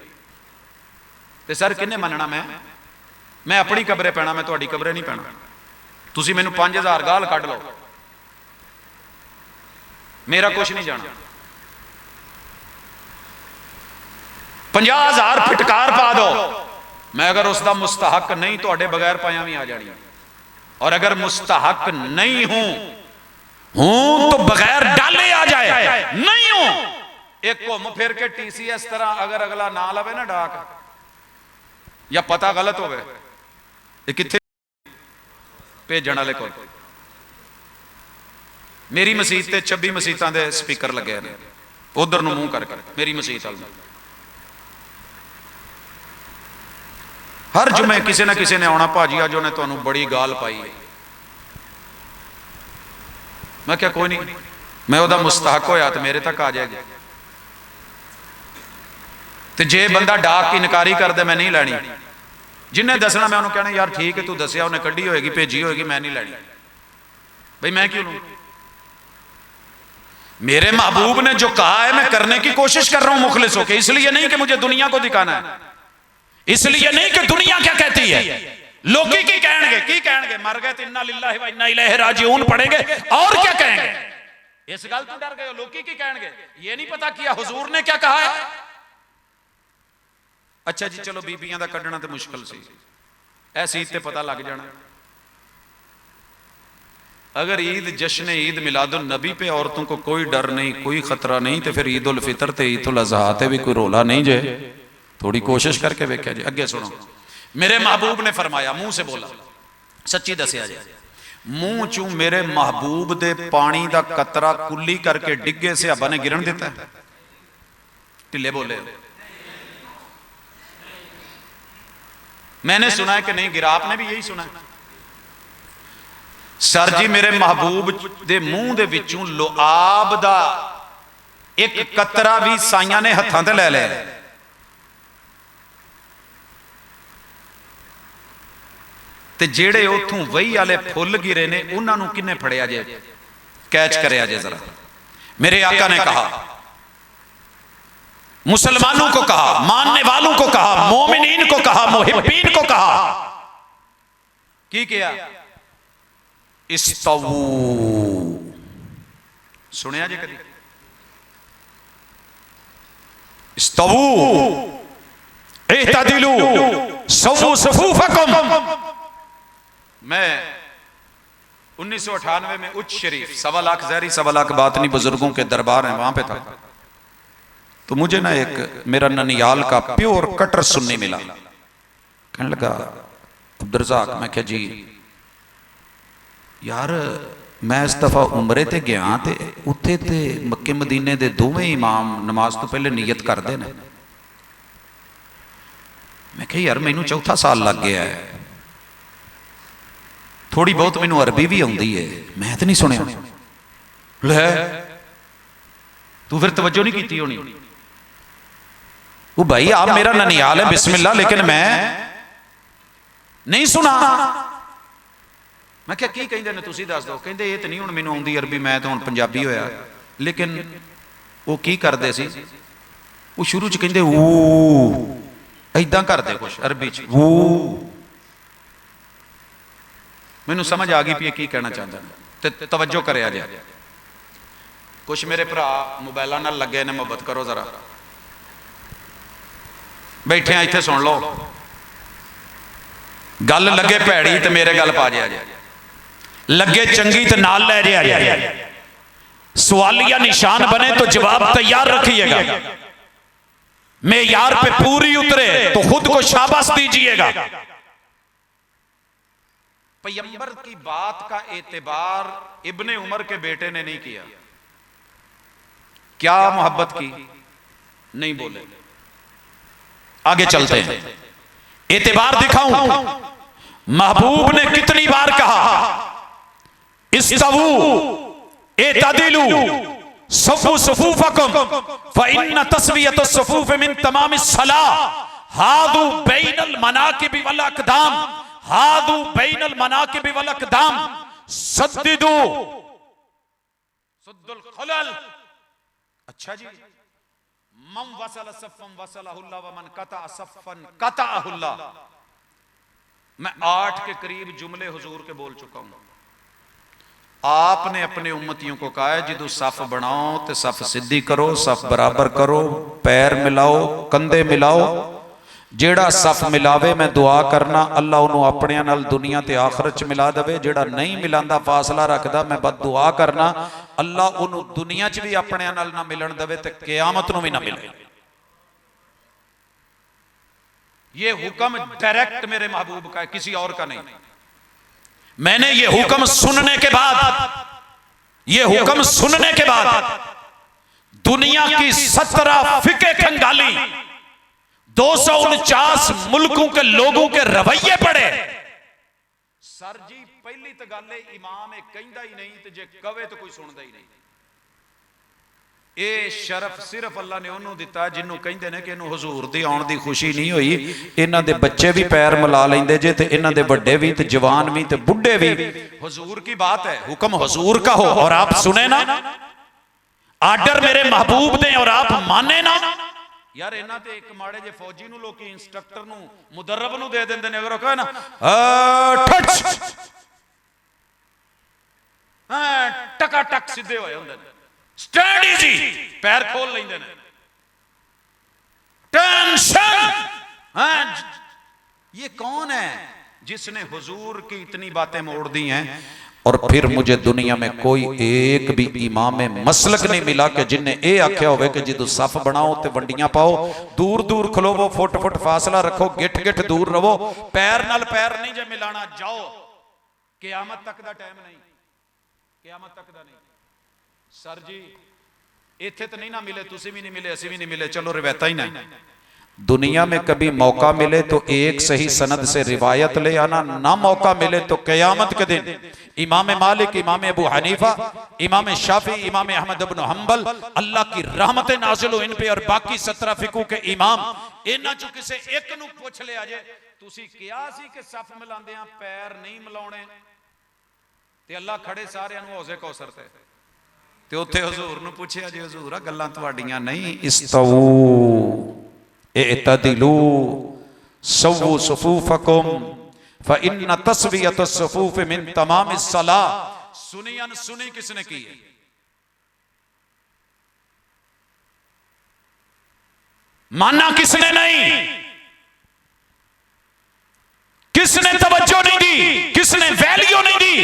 ते सर किन्ने मनना? मैं अपनी कबरे पैना, मैं तुहाडी कबरे नहीं पैना। तुसी मैनूं 5000 गाल कढ लो, मेरा कुछ नहीं जाना। 50,000 फिटकार पा दो, मैं अगर उसका मुस्तहक नहीं तुहाडे बगैर पाया भी आ जानी, और अगर मुस्तहक नहीं हूं तो बगैर डाले आ जाए, नहीं हूं एक घूम फिर के TCS तरह अगर अगला ना लवे ना डाक, या पता गलत होवे किथे भेजण वाले को। मेरी मसीत ते 26 मसीतां दे स्पीकर लगे ने, उधर नूं मूंह करके मेरी मसीत वाल हर जुमे किसी ना किसी ने आना, भाजी अज उन्हें तुहानूं बड़ी गाल पाई है। मैं क्या कोई नहीं, मैं उहदा मुस्तहक होया तो मेरे तक आ जाएगी। तो जे बंदा डाक की इनकारी कर दे मैं नहीं लैनी, जिन्हें दसना मैं उन्होंने कहना यार ठीक है तू दसिया उन्हें कढ़ी होएगी भेजी होएगी मैं नहीं लैनी, भाई मैं क्यों लूँ। मेरे महबूब ने जो कहा है मैं करने की कोशिश कर रहा हूं मुखलिस होके, इसलिए नहीं कि मुझे दुनिया को दिखाना है, इसलिए नहीं कि दुनिया क्या कहती है, लोकी की कहेंगे मर गए तो इन्ना लिल्लाहि व इन्ना इलैहि राजिऊन पढ़ेंगे और क्या कहेंगे, इस गल तो डर गए लोकी की कहेंगे, ये नहीं पता किया हुजूर ने क्या कहा है। अच्छा जी चलो बीबियां दा कढ़ना तो मुश्किल सी, ऐसी ईद ते पता लग जाना। अगर ईद जश्न ईद मिलादुन नबी पे औरतों को कोई डर नहीं कोई खतरा नहीं तो फिर ईद उल फितर ते ईद उल अज़हा ते भी कोई रोला नहीं जे, थोड़ी कोशिश करके वेख्या जी। अगे सुनो, मेरे महबूब ने फरमाया, मुंह से बोला, सच्ची दसिया जी, मुंह चू मेरे महबूब दे पानी दा कतरा कुल्ली करके डिगे सहाबा ने गिरन दिता है? ढिले बोले, मैंने सुना है कि नहीं गिरा, आपने भी यही सुना है। सर जी मेरे महबूब दे मुंह दे विचों लुआब दा एक कतरा भी साइयां ने हत्थां ते ले लिया, ते जेड़े उथों वही वाले फुल गिरे ने उन्हां नूं किन्ने फड़िया जे, कैच करया जे जरा। मेरे आका ने कहा, मुसलमानों को कहा, मानने वालों को कहा, मोमिनीन को कहा, मुहिब्बीन को कहा, की किया? इस्तवू, सुनिया जी कभी? इस्तवू इहतदिलू सव्वू सफूफकुम। मैं 1998 में उच्च शरीफ 1.25 लाख ज़हरी 1.25 लाख बातनी बुजुर्गों के दरबार है वहां पे था, तो मुझे ना एक मेरा ननियाल का प्योर कटर सुन्नी मिला, कहने लगा अब्दुल रज़ाक, मैं क्या जी यार मैं इस दफा उमरे ते गया ते उत्थे ते मक्के मदीने दे दोवें इमाम नमाज तो पहले नीयत करते हैं। मैं क्या यार मैनू 4था साल लग गया है, थोड़ी बहुत मैनू अरबी भी आती है, मैं तो नहीं सुनिया। ले तू फिर तवज्जो नहीं की होनी। वो भाई आप मेरा ननियाल है बिस्मिल्लाह, लेकिन मैं नहीं सुना। मैं क्या की कहते ने तुसी दस दो, कहते ये तो नहीं हुण मैनू आउंदी अरबी, मैं तो हुण पंजाबी होया। लेकिन वो की करते सी, वो शुरू च कहते वो ऐदां करते कुछ अरबी च वो, मैनू समझ आ गई भी की कहना चाहता, ते तवज्जो करे जे। कुछ मेरे भरा मोबाइलों नाल लगे ने, मुहब्बत करो जरा, बैठे इत्थे सुन लो, गल लगे भैड़ी तो मेरे गल पा जाया जे, लगे चंगी तो नाल ले जाया, सवालिया निशान बने तो जवाब तैयार रखिएगा, मैं यार पे पूरी उतरे तो खुद को शाबाश दीजिएगा। पैगंबर की बात का एतबार इब्ने उमर के बेटे ने नहीं किया, क्या मोहब्बत की नहीं बोले। आगे चलते हैं, एतबार दिखाऊं, महबूब ने कितनी बार कहा इस्तवू इतदिलू सफ़ू सफ़ूफकुम फ़इन्न तस्वियतुस सफ़ूफ़ मिन तमामिस सलाह हादू बैनल मनाकिबि वल अक़दाम हादू बैनल मनाकिबि वल अक़दाम सद्दिदू सुद्दुल खलल। अच्छा जी, मन वसल सफ़न वसलहुल्लाह व मन कता सफ़न कताहुल्लाह। मैं 8 के करीब जुमले हुजूर के बोल चुका हूं। आपने अपने उम्मतियों को कहा है जिदू सफ बनाओ तो सफ सीधी करो, सफ बराबर करो, पैर मिलाओ, कंधे मिलाओ। जेड़ा सफ मिलावे मैं दुआ करना अल्लाह उन्होंने अपने नाल दुनिया ते आखिरत च मिला देवे, जेड़ा नहीं मिलांदा फासला रखदा मैं बद दुआ करना अल्लाह उन्होंने दुनिया च भी अपने नाल ना मिलन देवे ते क़यामत नूं भी ना मिले। ये हुक्म डायरेक्ट मेरे महबूब का है, किसी और का नहीं। मैंने ये हुक्म सुनने के बाद, ये हुक्म सुनने के बाद दुनिया की 17 फिके खंगाली, 249 मुल्कों के लोगों के रवैये पड़े। सर जी पहली तो गल इमाम कहंदा ही नहीं, तो जे कवे तो कोई सुनता ही नहीं। ਇਹ ਸ਼ਰਫ ਸਿਰਫ ਅੱਲਾ ਨੇ ਉਹਨੂੰ ਦਿੱਤਾ ਜਿਹਨੂੰ ਕਹਿੰਦੇ ਨੇ ਕਿ ਇਹਨੂੰ ਹਜ਼ੂਰ ਦੀ ਆਉਣ ਦੀ ਖੁਸ਼ੀ ਨਹੀਂ ਹੋਈ। ਇਹਨਾਂ ਦੇ ਬੱਚੇ ਵੀ ਪੈਰ ਮਿਲਾ ਲੈਂਦੇ ਜੇ ਤੇ ਇਹਨਾਂ ਦੇ ਵੱਡੇ ਵੀ ਤੇ ਜਵਾਨ ਵੀ ਤੇ ਬੁੱਢੇ ਵੀ। हुजूर की बात है, हुक्म हुजूर का हो और आप सुने ना, आर्डर मेरे महबूब दे और आप माने ना। यार इन्हां ते एक माड़े जे फौजी नूं लोकी इंस्ट्रक्टर नूं मुदर्रब नूं दे दिंदे ने, अगर कहे ना टच टका टक सीधे होए हुंदे ने, स्टैंड इजी पैर खोल लेंदे ने, टेंशन। ये कौन है जिसने हुजूर की इतनी बातें मोड़ दी हैं? और फिर मुझे दुनिया में कोई एक भी इमाम मसलक नहीं मिला कि जिन्हें ये आख्या होवे कि जो सफ बनाओ ते वंडियां पाओ, दूर दूर खलोवो, फुट फुट फासला रखो, गिठ गिठ दूर रहो, पैर नाल पैर नहीं जे मिलाना, जाओ क़यामत तक दा टाइम नहीं, क़यामत तक दा नहीं। सर जी इत्थे तो नहीं ना मिले, तुसी भी नहीं मिले, असी भी नहीं मिले, चलो रिवायत ही नहीं। दुनिया में कभी मौका मिले तो एक सही सनद से रिवायत ले आना, ना मौका मिले तो क़यामत के दिन इमाम मालिक, इमाम अबू हनीफा, इमाम शाफी, इमाम अहमद इब्न हंबल, अल्लाह की रहमतें नाज़िल हो इन पे, और बाकी 17 फिकू के इमाम, इन्हां चों किसे एक नूं पुछ लिया जे तुसी किहा सी कि सफ मिलांदियां पैर नहीं मिलाउणे, ते अल्लाह खड़े सारियां नूं हौज़े कौसर ते उत्थे हुजूर नूं पुछिया जे हुजूर गल्लां तुहाडीआं नहीं, इस्तवू इअतदिलू सव्वू सुफूफकुम फ़इन्न तस्वियतुस सुफूफ मिन तमामिस सलाह। सुनी अनसुनी किसने की है? माना किसने नहीं? किसने तवज्जो नहीं दी? किसने वैल्यू नहीं दी?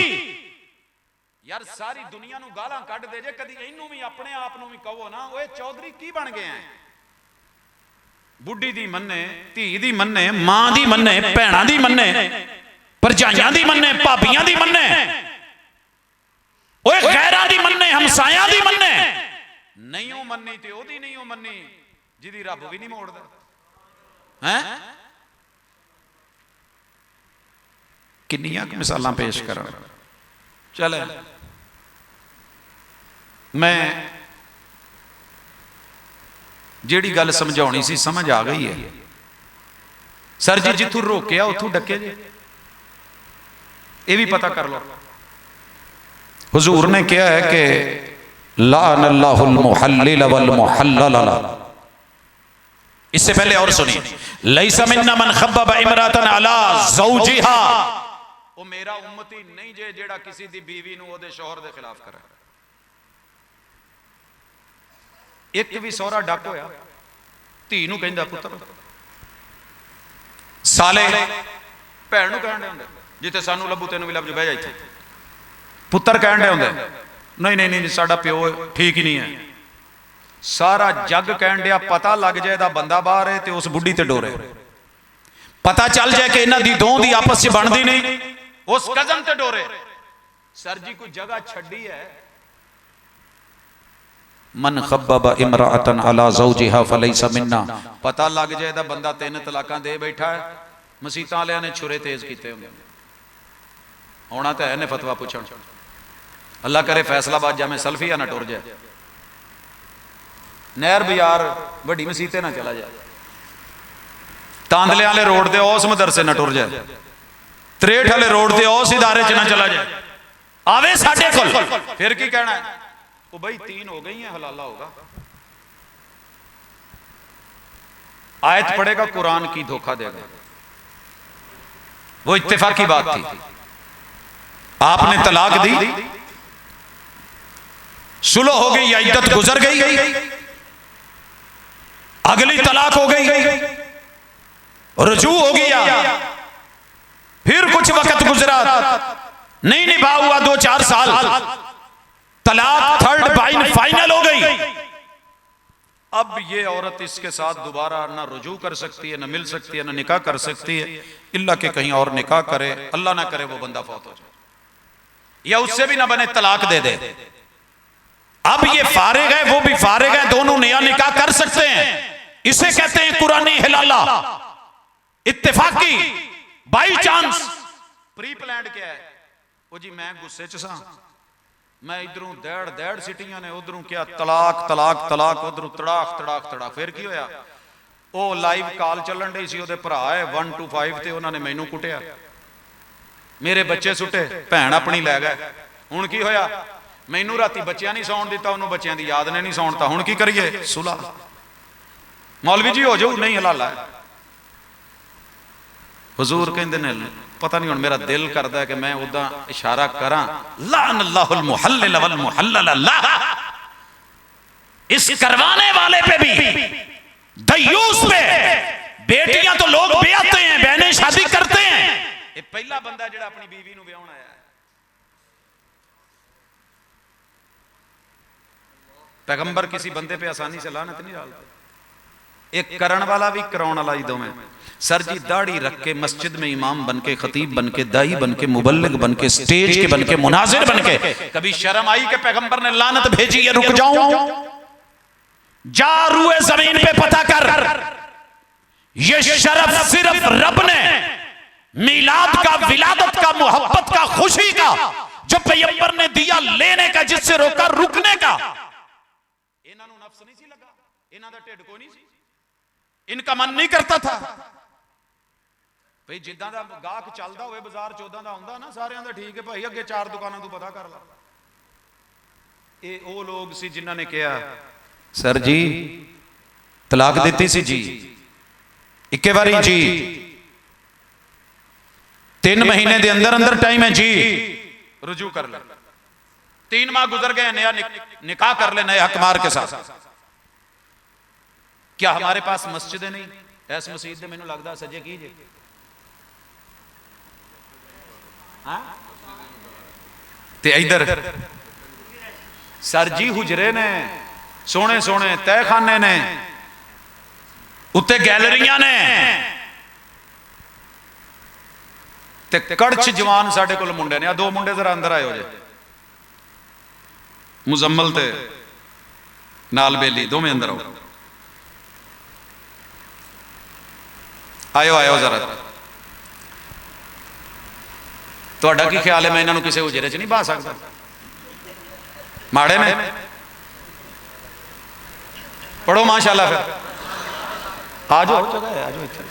यार सारी दुनिया नूं गालां कढ दे जे, कदी इनू भी अपने आप नूं भी कहो ना, ओए चौधरी की बन गए हैं? बुढ़ी दी मन्ने, धी दी मन्ने, मां दी मन्ने, भैणां दी मन्ने, भरजाइयां दी मन्ने, भाबियां दी मन्ने, ओए गैरां दी मन्ने, हमसायां दी मन्ने। नहीं हो मन्नी ते ओदी नहीं हो मन्नी जिहदी रब भी नहीं मोड़दा हैं। किन्नियां मिसालां पेश करा। चले मैं जेड़ी गल समझाउणी सी समझ आ गई है। सर जी जिथों रोकिया उथों डके जे, ये भी पता कर लो। हुजूर ने कहा है कि लाअनल्लाहुल मुहल्लिल वल मुहल्लल। इससे पहले और सुनिए, लैसा मिन्ना मन खब्बब इमरातन अला ज़ौजिहा। वो मेरा उम्मती नहीं जे जेड़ा किसी दी बीवी नूं ओदे शौहर दे खिलाफ करे। एक भी सौरा डक होया, धी नूं कहंदा पुत्तर, साले भैण नूं कहण दे हुंदे जिथे सानू लभू तेनू भी लभ जू, बह जा इत्थे। पुत्तर कहण दे हुंदे नहीं नहीं नहीं साडा प्यो ठीक ही नहीं है। सारा जग कहण दिया पता लग जाए दा बंदा बाहर है ते उस बुढ़ी ते डोरे, पता चल जाए कि इन्हां दी दों दी आपस च बनदी नहीं, उस कजन ते डोरे। सर जी कोई जगह छड्डी है? मन खब्बब इमराअतन अला ज़ौजिहा फलैसा मिन्ना। पता लग जाए दा बंदा 3 तलाकां दे बैठा है, मसीतां वालियां ने छुरे तेज कीते होंदे, आउणा तां है ने फतवा पुछण। अल्लाह करे फैसलाबाद जामे सल्फिया ना टुर जाए, नहर बाजार वड्डी मसीते ना चला जाए, तांदले वाले रोड दे उस मदरसे ना टुर जाए, त्रेठ वाले रोड दे उस इदारे च ना चला जाए, आवे साडे कोल। फिर की कहना है? वो भाई 3 हो गई हैं, हलाला होगा। आयत पढ़ेगा कुरान की धोखा देगा। वो इत्तेफाकी बात थी, आपने तलाक दी, सुलह हो गई या इद्दत गुजर गई, अगली तलाक हो गई, रुजू हो गया, फिर कुछ वक्त गुजरा, नहीं निभा हुआ 2-4 साल, तलाक थर्ड फाइनल हो गई। अब ये औरत इसके साथ दोबारा ना रुजू कर सकती है, ना मिल सकती है, ना निकाह कर सकती है, इल्ला के कहीं और निकाह करे, अल्लाह ना करे वो बंदा फौत हो जाए या उससे भी ना बने तलाक दे दे। अब ये फारिग है, वो भी फारिग है, दोनों नया निकाह कर सकते हैं। इसे कहते हैं कुरानी हिलाला, इत्तेफाकी, बाई चांस। प्री प्लान्ड क्या है? वो जी मैं गुस्से च सा, मैं इधरों दैड़ दैड़ सिटियां ने, उधरों क्या तलाक तलाक तलाक, उधरों तड़ाक तड़ाक तड़ाक। फिर की होया, वो लाइव कॉल चलन डी सी, ओहदे भरा है 125 ते उन्होंने मैनू कुटिया, मेरे बच्चे सुटे, भैन अपनी लै गए। हुण की होया, मैनू राती बच्चियां नहीं सौण दिता, उन्होंने बच्चियां की याद ने नहीं सौणता। हुण की करिए, सुलह मौलवी जी हो जाऊ, नहीं हलाला है। हुजूर कहंदे ने, पता नहीं हुण मेरा दिल करदा है कि मैं उदा इशारा करा, लान अल्लाहुल मुहल्लिल वल मुहल्लल अल्लाह, इस करवाने वाले पे भी, दयूस पे। बेटियां तो लोग ब्याहते हैं, बहनें शादी करते हैं, ये पहला बंदा जिहड़ा अपनी बीवी नूं ब्याहण आया है। पैगंबर किसी बंदे पे आसानी से लानत नहीं डालते, एक करण वाला भी कराउण वाला ही दोवें। सर जी दाढ़ी रख के मस्जिद में इमाम बन के, खतीब बन के, दाई बन के, मुबल्लिग बन के, स्टेज के बन के, मुनाजिर बन के, कभी शर्म आई कि पैगंबर ने लानत भेजी है? रुक जाऊं, जा रुए जमीन पे पता कर, ये शरफ सिर्फ रब ने मीलाद का, विलादत का, मोहब्बत का, खुशी का जो पैगंबर ने दिया लेने का, जिससे रोका रुकने का। इन्हां नूं नफ्स नहीं सी लगा, इन्हां दा ढिड कोई नहीं सी, इनका मन नहीं करता था भाई जिद्दां दा गाहक चलदा होवे बाजार च उदां दा आउंदा ना, सारियां दा ठीक है भाई, अगे 4 दुकानां तू पता कर ला। ये वो लोग सी जिन्हां ने कहा, सर जी तलाक देती सी जी, इक्के बारी जी, 3 महीने दे अंदर अंदर टाइम है जी, रुजू कर ले। 3 माह गुजर गए, नया निकाह कर ले नए हकमार के साथ। क्या हमारे पास मस्जिद नहीं? इस मस्जिद मैनू लगता सजे की जे, ते इधर सर जी हुजरे ने, सोने सोने तहखाने ने, उत्ते गैलरियां ने, ते कड़छ जवान साडे कोल मुंडे ने। 2 मुंडे जरा अंदर आए हो जे, मुजम्मल ते नाल बेली, दोवें अंदर आओ, आयो आयो जरा। तुहाडा की ख्याल है, मैं इन्हां नूं किसी हुजरे च नहीं बहा सकदा? माड़े ने पढ़ो माशाअल्लाह। फिर आ जाओ, जगह है, आ जाओ इत्थे।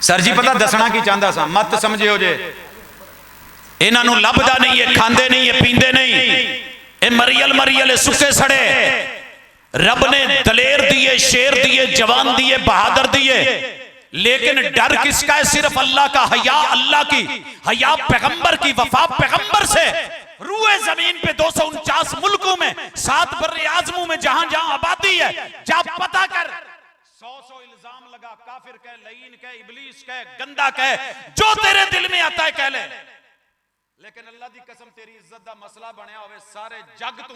सर जी पता दसना की चाहता सा, मत समझियो जे इन्हां नूं लभदा नहीं है, खांदे नहीं है, पींदे नहीं, ए मरियल मरियल सुके सड़े। रब ने दलेर दिए, शेर दिए, जवान दिए, बहादुर दिए, लेकिन डर किसका है? सिर्फ अल्लाह का। हया अल्लाह की, हया पैगंबर की, वफा पैगंबर से। रूए जमीन पे 249 मुल्कों में, 7 बर्रे आज़मों में, जहां जहां आबादी है, जा पता कर। 100 इल्जाम लगा, काफिर कह, लईन कह, इबलीस कह, गंदा कह, जो तेरे दिल में आता है कह ले, लेकिन अल्लाह दी कसम तेरी इज्जत दा मसला बनया होवे, सारे जग तू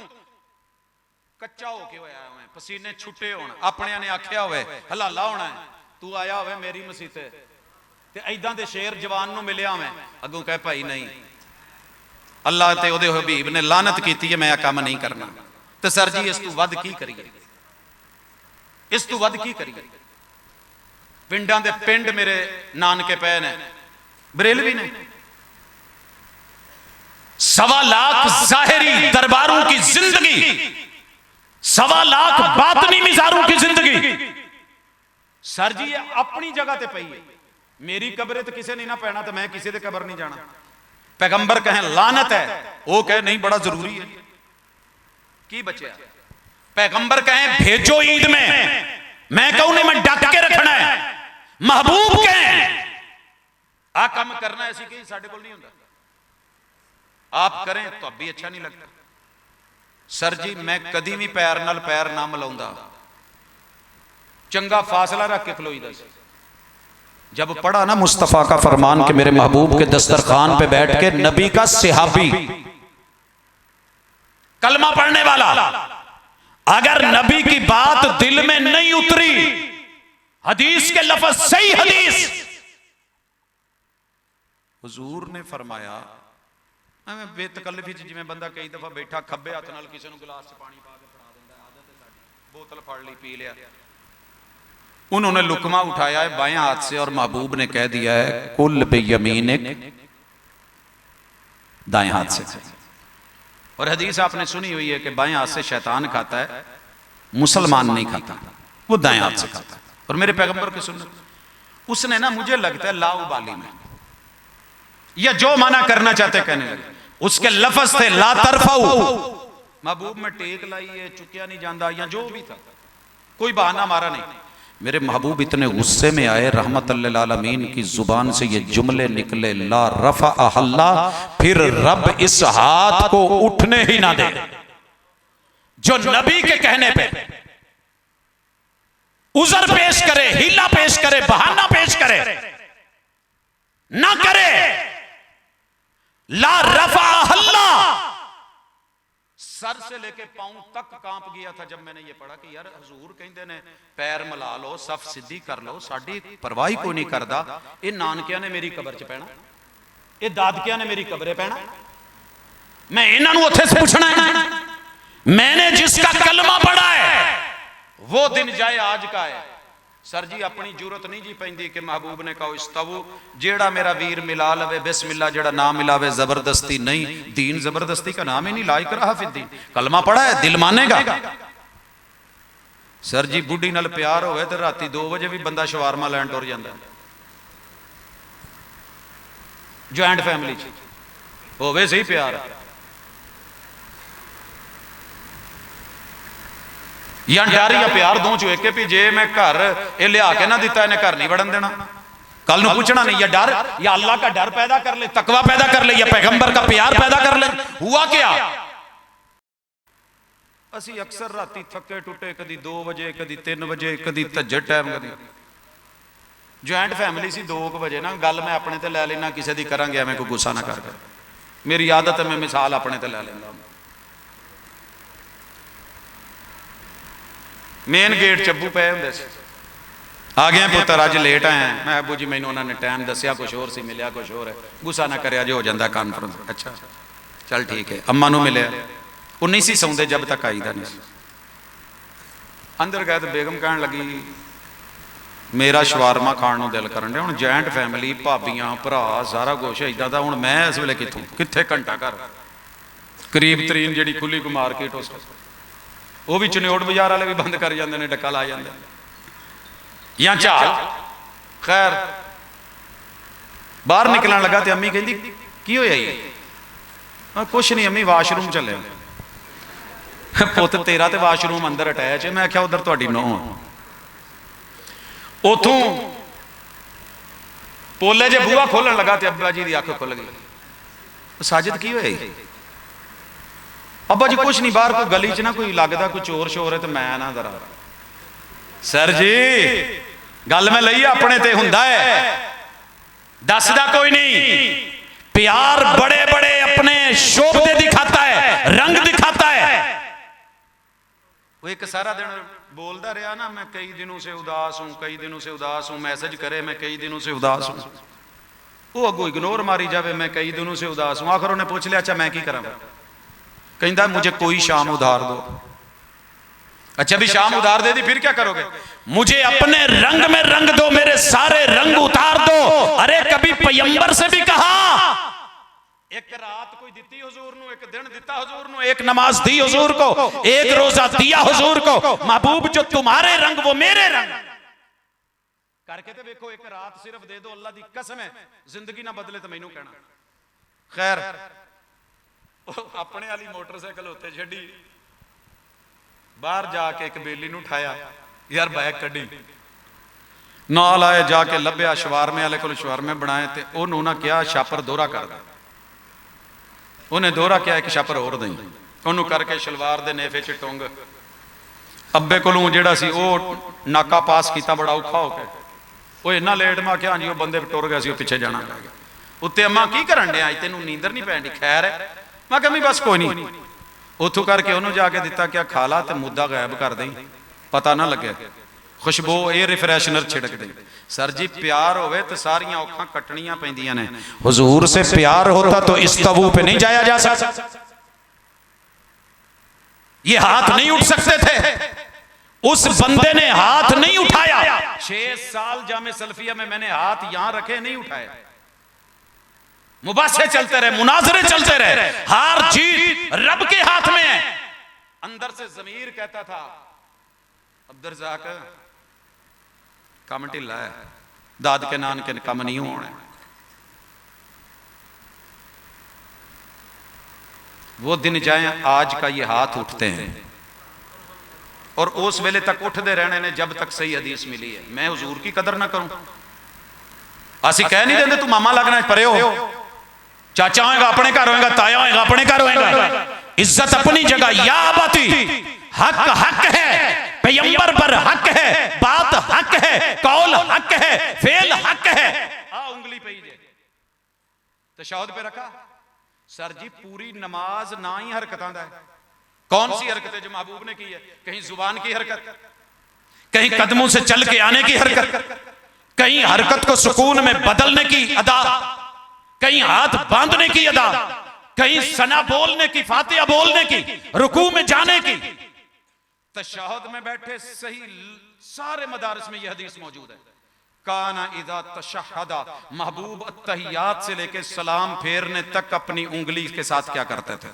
कच्चा होके होया होवे, पसीने छुट्टे होण, अपने ने आख्या होवे हलाला होना है, तू आया होवे मेरी मसीते ते ऐदां दे शेर जवान नूं मिलिया होवे, अगों कह भाई नहीं, अल्लाह ते ओहदे हबीब ने लानत कीती है, मैं आ काम नहीं करना। ते सर जी इस तू वध की करिए, इस तू वध की करिए? पिंडां दे पिंड मेरे नानके पए ने, बरेलवी ने। 1.25 लाख जाहिरी दरबारों की जिंदगी, 1.25 लाख बातनी मिजारों की जिंदगी। सर जी अपनी जगह ते पई है, मेरी कब्रे तो किसी नहीं ना पैना, तो मैं किसी दे कब्र नहीं जाना। पैगंबर कहें लानत है, वो कहे नहीं बड़ा जरूरी है, की बचे? पैगंबर कहें भेजो ईद में, मैं कहूं नहीं मैं डक के रखना है। महबूब कहें आ काम करना, ऐसी कहीं साडे कोल नहीं होता, आप करें तो अब भी अच्छा नहीं लगता। सर जी मैं कदी भी पैर नाल पैर ना मिलाऊंदा, चंगा फासला रख के खलोईदा सी। जब पढ़ा ना मुस्तफा का फरमान कि मेरे महबूब के दस्तरखान पे बैठ के नबी का सिहाबी, कलमा पढ़ने वाला, अगर नबी की बात दिल में नहीं उतरी, हदीस के लफ्ज सही हदीस, हुजूर ने फरमाया, मैं बेतकल्लफी जिवें बंदा कई दफा बैठा खब्बे हाथ नाल किसी नूं गिलास च पानी पा के फड़ा दिंदा, आदत है साडी, बोतल फड़ ली पी लिया, उन्होंने लुकमा उठाया है बाएं हाथ से और महबूब ने कह दिया है कुल बेयमीनिक, दाएं हाथ से। और हदीस आपने सुनी हुई है कि बाएं हाथ से शैतान खाता है, मुसलमान नहीं खाता, वो दाएं हाथ से खाता है। और मेरे पैगंबर की सुन्नत, उसने ना मुझे लगता है लाउबाली में या जो माना करना चाहते कहने लगे, उसके लफ्ज थे ला तरफाऊ, महबूब में टेक लाई है, चुकिया नहीं जाता या जो भी था, कोई बहाना मारा नहीं। मेरे महबूब इतने गुस्से में आए, रहमत लिल आलमीन की जुबान से ये जुमले निकले, ला रफा अल्लाह, फिर रब इस हाथ को उठने ही ना दे जो नबी के कहने पे उजर पेश करे, हीला पेश करे, बहाना पेश करे, ना करे। ला रफा अल्लाह, सर से लेके पांव तक कांप गया था जब मैंने ये पढ़ा कि यार हजूर कहते ने पैर मिला लो, सफ सिद्धि कर लो, साडी परवाही कोई नहीं करता। ये नानकिया ने मेरी कबर च पैना, ये दादकिया ने मेरी कबरे पैना, मैं इन्होंने उत्थे से पूछना है। मैंने जिसका कलमा पढ़ा है वो दिन जाए आज का है। सर जी अपनी जरूरत नहीं जी पैंदी कि महबूब ने कहो इस्तवू, जेड़ा मेरा वीर मिला लवे बिस्मिल्लाह, जेड़ा ना मिलावे जबरदस्ती नहीं। दीन जबरदस्ती का नाम ही नहीं, लाइक रहा फिर दीन, कलमा पढ़ा है दिल मानेगा। सर जी बुढ़ी नाल प्यार होवे तो राती 2 बजे भी बंदा शवारमा लैन टुर जांदा है, ज्वाइंट फैमिली च होवे सही प्यार, या डर या प्यार दो चो एक भी जे मैं घर ये लिया के ना दिता इन्हें घर नहीं वड़न देना, कल नूं पूछना नहीं। या डर, या अल्लाह का डर पैदा कर ले, तकवा पैदा कर ले, या पैगंबर का प्यार पैदा कर ले। हुआ क्या, असी अक्सर राती थके टुटे, कदी 2 बजे, कदी 3 बजे, कदी तज्जे टाइम, कदी ज्वाइंट फैमिली सी 2 बजे ना, गल मैं अपने ते लै लेना, किसी दी करांगे एवें कोई गुस्सा ना कर, मेरी आदत है, मैं मिसाल अपने ते लै लेना। मेन गेट चब्बू पे होंदे सी, आ गए पुत्र अज लेट आए हैं, मैं अबू जी मैनू उन्होंने टाइम दसिया कुछ होर सी, मिलिया कुछ होर है, गुस्सा ना करे जो हो जाता कॉन्फ्रेंस। अच्छा चल ठीक है, अम्मा नू मिले, वो नहीं सी सौंदे जब तक आई दा नहीं। अंदर गए तो बेगम कहन लगी मेरा शवारमा खाण नूं दिल करन दिया। हुण जॉइंट फैमिली, भाबियां भरा सारा कुछ इदां दा, हुण मैं इस वेले कित्थों कित्थे घंटा घर, करीब तरीन जिहड़ी खुली को मार्केट उस वो भी चनियोड़ बाजार वाले भी बंद कर जाते हैं, डक्का ला जाते या झाल। खैर बाहर निकलने लगा तो अम्मी कहती की होया ही, कुछ नहीं अम्मी वाशरूम चले। पुत तेरा तो वाशरूम अंदर अटैच है, मैं आख्या उधर तुहाडी नौं, उथों पोले जे बूहा खोलन लगा तो अब्बा जी की अख खुल गई। साजिद की होया ही, अब्बा जी कुछ नहीं, बाहर कोई गली च ना कोई लगता कोई चोर शोर है तो मैं ना जरा। सर जी गल मैं लई अपने ते हुंदा है, दसदा कोई नहीं, प्यार बड़े बड़े अपने शोभे दिखाता है, रंग दिखाता है। वो एक सारा दिन बोलता रहा ना, मैं कई दिनों से उदास हूं, कई दिनों से उदास हूं, मैसेज करे मैं कई दिनों से उदास हूं, वो अगो इग्नोर मारी जावे मैं कई दिनों से उदास हूं। आखिर उन्हें पूछ लिया अच्छा मैं की करा, कहता मुझे कोई शाम उधार दो। अच्छा भी शाम उधार दे दी, फिर क्या करोगे? मुझे अपने रंग में रंग दो, मेरे सारे रंग उतार दो। अरे कभी पैगंबर से भी कहा, एक रात कोई दी हुजूर नु, एक दिन दिता हुजूर नु, एक नमाज दी हुजूर को, एक रोजा दिया हुजूर को। महबूब जो तुम्हारे रंग वो मेरे रंग करके तो देखो, एक रात सिर्फ दे दो, अल्लाह दी कसम है जिंदगी ना बदले तो मैनू कहना। खैर अपने वाली मोटरसाइकिल उत्ते छड्डी, बाहर जाके एक बेली नूं उठाया, यार बैग कड्डी, नाल आए जाके लभ्या शवारमे वाले कोल शवारमे बनाए ते ओनू ना कहा छापर दोहरा कर दे। उन्हें दोहरा किया, एक छापर होर दई, ओनू करके शलवार दे नेफे च टुंग। अब्बे कोलों जिहड़ा सी ओह नाका पास किया बड़ा औखा हो के, वो इन्ना लेट मैं आख्या जी, वो बंदे टुर गया सी, पिछे जाना पै गया। उत्ते अम्मा की करन दिया, तेनू नींदर नहीं पैंदी? खैर है, मैं कमी बस कोई नहीं। उथों करके उन्होंने जाके दिता, क्या खा ला तो मुद्दा गायब कर दें, पता ना लगे, खुशबू एयर रिफ्रेशनर छिड़क दें। सर जी प्यार होवे तो सारियां औखां कटनियां पैंदियां ने। हुजूर से प्यार होता तो इस तबू पे नहीं जाया जा सकता, ये हाथ नहीं उठ सकते थे। उस बंदे ने हाथ नहीं उठाया, 6 साल जामे सल्फिया में मैंने हाथ यहां रखे, नहीं उठाए। मुबासे चलते रहे, मुनाजरे चलते रहे, हार जीत रब के हाथ में है। अंदर से ज़मीर कहता था अब्दुल रज़ाक कम ढिला है, दाद के नान के कम नहीं होना। वो दिन जाए आज का ये हाथ उठते हैं, और उस वेले तक उठते रहने ने जब तक सही हदीस मिली है। मैं हुजूर की कदर ना करूं, असि कह नहीं देंगे तू मामा लगना परे हो, चाचा होएगा अपने घर होएगा, ताया होएगा अपने घर होएगा, इज्जत अपनी जगह। या बाती हक हक है, पैगंबर पर हक है, बात हक है, कौल हक है, फेल हक है। आ उंगली पे ही तशहुद पे रखा। सर जी पूरी नमाज ना ही हरकतां दा है। कौन सी हरकत है जो महबूब ने की है? कहीं जुबान की हरकत, कहीं कदमों से चल के आने की हरकत, कहीं हरकत को सुकून में बदलने की अदा, कहीं हाथ बांधने की अदा, कहीं सना बोलने की, फातिहा बोलने की, रुकू में जाने की। तशहुद में बैठे सही सारे मदारिस में यह हदीस मौजूद है। काना इदा तशहदा, महबूब अत्तहियात से लेके सलाम फेरने तक अपनी उंगली के साथ क्या करते थे?